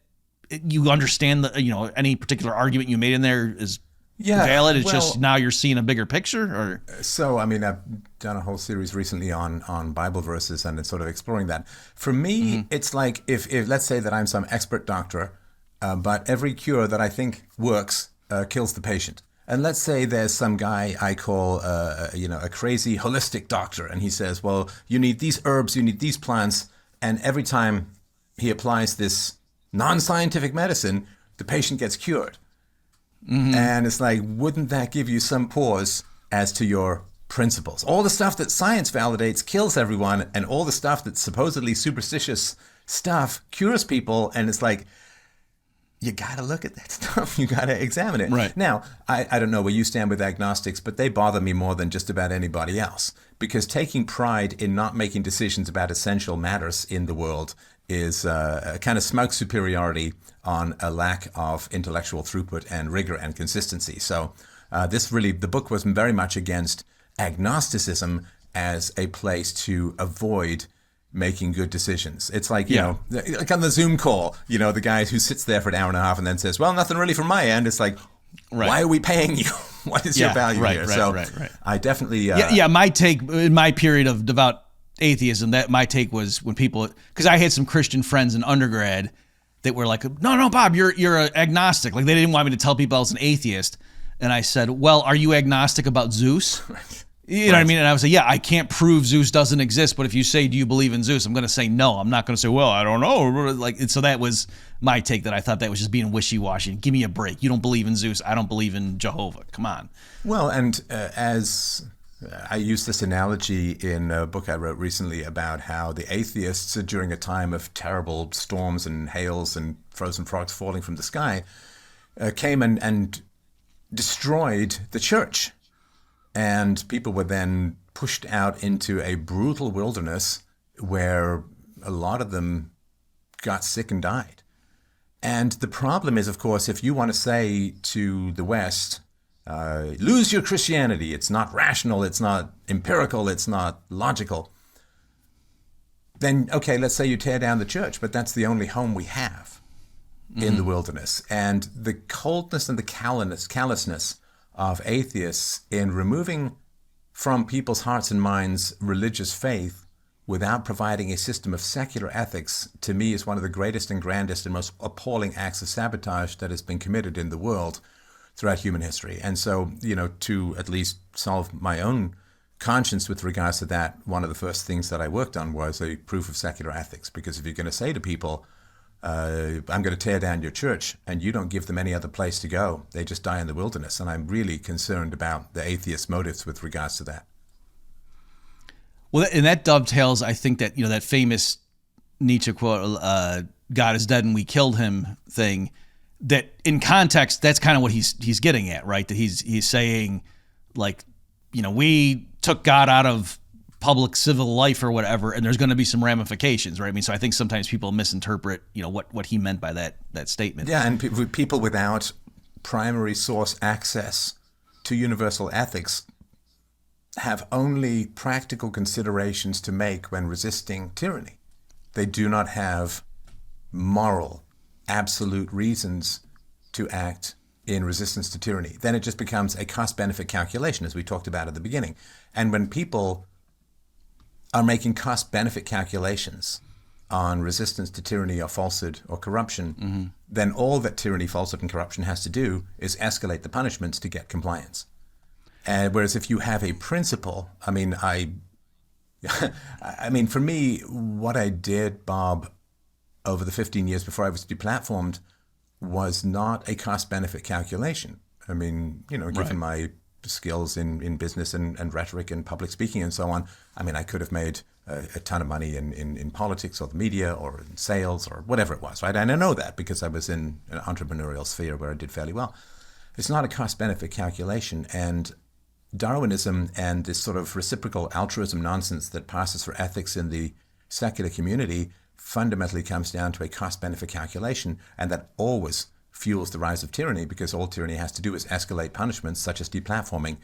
Speaker 1: you understand any particular argument you made in there is valid? It's just now you're seeing a bigger picture? Or
Speaker 4: so, I mean, I've done a whole series recently on Bible verses and it's sort of exploring that. For me, it's like if let's say that I'm some expert doctor, but every cure that I think works kills the patient. And let's say there's some guy I call a crazy holistic doctor, and he says, well, you need these herbs, you need these plants, and every time he applies this non-scientific medicine, the patient gets cured. And it's like, wouldn't that give you some pause as to your principles? All the stuff that science validates kills everyone, and all the stuff that's supposedly superstitious stuff cures people. And it's like, you got to look at that stuff. You got to examine it.
Speaker 1: Right.
Speaker 4: Now, I don't know where you stand with agnostics, but they bother me more than just about anybody else, because taking pride in not making decisions about essential matters in the world is a kind of smug superiority on a lack of intellectual throughput and rigor and consistency. So the book was very much against agnosticism as a place to avoid making good decisions. It's like, like on the Zoom call, the guy who sits there for an hour and a half and then says, well, nothing really from my end. It's like, why are we paying you? What is your value here?
Speaker 1: Right.
Speaker 4: I definitely...
Speaker 1: my take, in my period of devout atheism, that my take was when people, because I had some Christian friends in undergrad that were like, no, Bob, you're an agnostic. Like, they didn't want me to tell people I was an atheist. And I said, well, are you agnostic about Zeus? You know what I mean? And I was like, I can't prove Zeus doesn't exist, but if you say, do you believe in Zeus? I'm going to say no. I'm not going to say, well, I don't know. So that was my take, that I thought that was just being wishy-washy. Give me a break. You don't believe in Zeus. I don't believe in Jehovah. Come on.
Speaker 4: Well, and as I used this analogy in a book I wrote recently about how the atheists, during a time of terrible storms and hails and frozen frogs falling from the sky, came and destroyed the church. And people were then pushed out into a brutal wilderness where a lot of them got sick and died. And the problem is, of course, if you want to say to the West, lose your Christianity, it's not rational, it's not empirical, it's not logical, then, okay, let's say you tear down the church, but that's the only home we have in the wilderness. And the coldness and the callousness of atheists in removing from people's hearts and minds religious faith without providing a system of secular ethics, to me, is one of the greatest and grandest and most appalling acts of sabotage that has been committed in the world throughout human history. And so, to at least solve my own conscience with regards to that, one of the first things that I worked on was a proof of secular ethics. Because if you're going to say to people, I'm going to tear down your church, and you don't give them any other place to go, they just die in the wilderness. And I'm really concerned about the atheist motives with regards to that.
Speaker 1: Well, and that dovetails, I think, that that famous Nietzsche quote, "God is dead and we killed him" thing. That in context, that's kind of what he's getting at, right? That he's saying, like, we took God out of public civil life or whatever, and there's going to be some ramifications, right? I mean, so I think sometimes people misinterpret, what he meant by that statement.
Speaker 4: Yeah, and people without primary source access to universal ethics have only practical considerations to make when resisting tyranny. They do not have moral, absolute reasons to act in resistance to tyranny. Then it just becomes a cost-benefit calculation, as we talked about at the beginning. And when people are making cost-benefit calculations on resistance to tyranny or falsehood or corruption, then all that tyranny, falsehood, and corruption has to do is escalate the punishments to get compliance. And whereas if you have a principle, I mean, for me, what I did, Bob, over the 15 years before I was deplatformed, was not a cost-benefit calculation. I mean, given my skills in business and rhetoric and public speaking and so on, I mean, I could have made a ton of money in politics or the media or in sales or whatever it was, right? And I know that because I was in an entrepreneurial sphere where I did fairly well. It's not a cost-benefit calculation. And Darwinism and this sort of reciprocal altruism nonsense that passes for ethics in the secular community fundamentally comes down to a cost-benefit calculation, and that always fuels the rise of tyranny, because all tyranny has to do is escalate punishments such as deplatforming.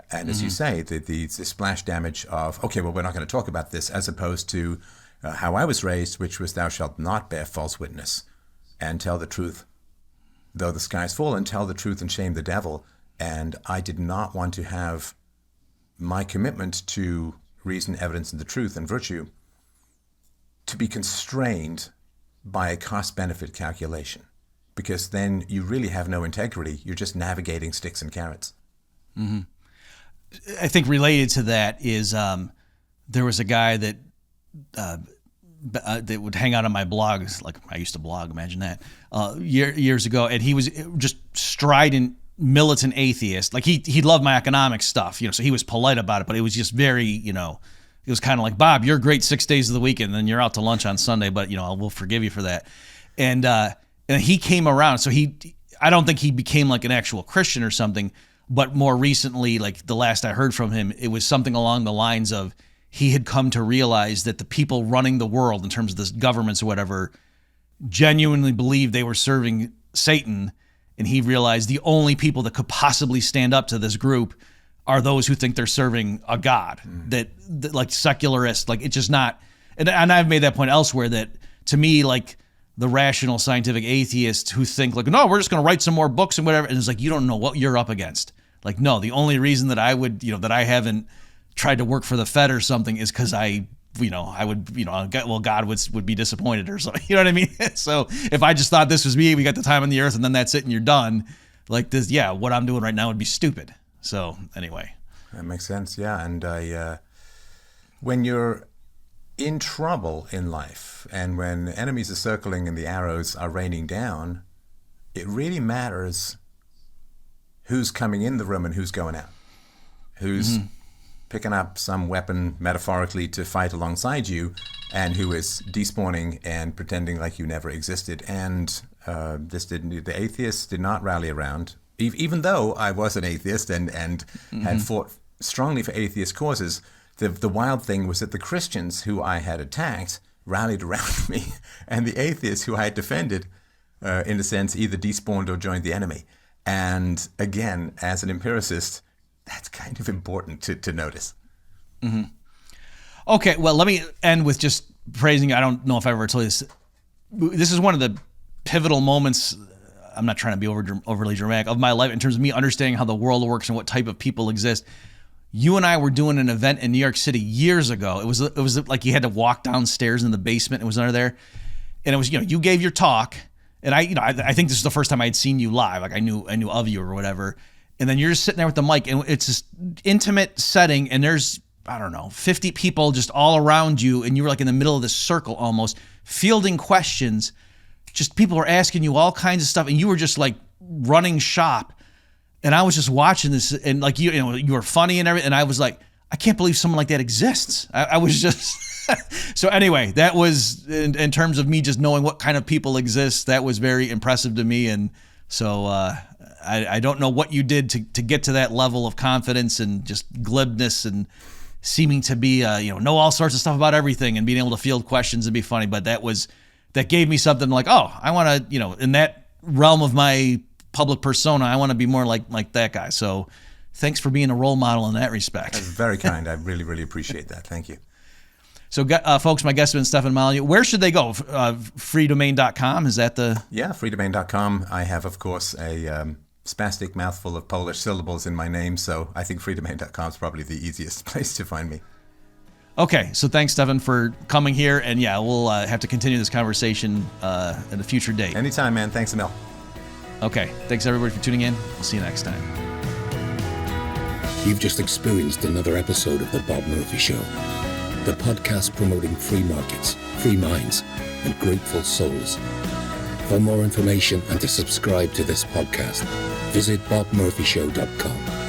Speaker 4: And as you say, the splash damage of, okay, well, we're not going to talk about this, as opposed to how I was raised, which was thou shalt not bear false witness and tell the truth, though the skies fall, and tell the truth and shame the devil. And I did not want to have my commitment to reason, evidence, and the truth and virtue to be constrained by a cost-benefit calculation, because then you really have no integrity. You're just navigating sticks and carrots.
Speaker 1: Mm-hmm. I think related to that is there was a guy that would hang out on my blogs, like I used to blog, imagine that, years ago, and he was just strident, militant atheist. Like he loved my economic stuff, so he was polite about it, but it was just very, it was kind of like, Bob, you're great 6 days of the week, and then you're out to lunch on Sunday, but we'll forgive you for that. And he came around, so I don't think he became like an actual Christian or something, but more recently, like the last I heard from him, it was something along the lines of he had come to realize that the people running the world in terms of the governments or whatever genuinely believed they were serving Satan. And he realized the only people that could possibly stand up to this group are those who think they're serving a God, that like secularist, like it's just not. And I've made that point elsewhere, that to me, like the rational scientific atheists who think like, no, we're just going to write some more books and whatever. And it's like, you don't know what you're up against. Like, no, the only reason that I would, that I haven't tried to work for the Fed or something is because I would, God would be disappointed or something. You know what I mean? So if I just thought this was me, we got the time on the earth and then that's it and you're done, like this, yeah, what I'm doing right now would be stupid. So anyway.
Speaker 4: That makes sense. Yeah. And when you're in trouble in life and when enemies are circling and the arrows are raining down, it really matters who's coming in the room and who's going out, who's picking up some weapon metaphorically to fight alongside you, and who is despawning and pretending like you never existed. And the atheists did not rally around, even though I was an atheist and had fought strongly for atheist causes. The wild thing was that the Christians who I had attacked rallied around me, and the atheists who I had defended, in a sense, either despawned or joined the enemy. And again, as an empiricist, that's kind of important to notice.
Speaker 1: Mm-hmm. Okay, well, let me end with just praising you. I don't know if I ever told you this. This is one of the pivotal moments, I'm not trying to be overly dramatic, of my life in terms of me understanding how the world works and what type of people exist. You and I were doing an event in New York City years ago. It was like you had to walk downstairs in the basement. It was under there. And it was, you gave your talk. And I think this is the first time I had seen you live. Like I knew of you or whatever. And then you're just sitting there with the mic, and it's this intimate setting, and there's, I don't know, 50 people just all around you, and you were like in the middle of this circle almost, fielding questions. Just people were asking you all kinds of stuff, and you were just like running shop. And I was just watching this, and like you were funny and everything, and I was like, I can't believe someone like that exists. I was just so anyway, that was in terms of me just knowing what kind of people exist, that was very impressive to me. And so I don't know what you did to get to that level of confidence and just glibness and seeming to be know all sorts of stuff about everything and being able to field questions and be funny. But that gave me something like, oh, I want to, in that realm of my public persona, I want to be more like that guy. So thanks for being a role model in that respect.
Speaker 4: That's very kind. I really, really appreciate that. Thank you.
Speaker 1: So, folks, my guest has been Stefan Molyneux. Where should they go? Freedomain.com? Is that the...
Speaker 4: Yeah, freedomain.com. I have, of course, a spastic mouthful of Polish syllables in my name, so I think freedomain.com is probably the easiest place to find me. Okay,
Speaker 1: so thanks, Stefan, for coming here. And yeah, we'll have to continue this conversation at a future date.
Speaker 4: Anytime, man. Thanks, Emil.
Speaker 1: Okay, thanks everybody for tuning in. We'll see you next time.
Speaker 3: You've just experienced another episode of The Bob Murphy Show, the podcast promoting free markets, free minds, and grateful souls. For more information and to subscribe to this podcast, visit bobmurphyshow.com.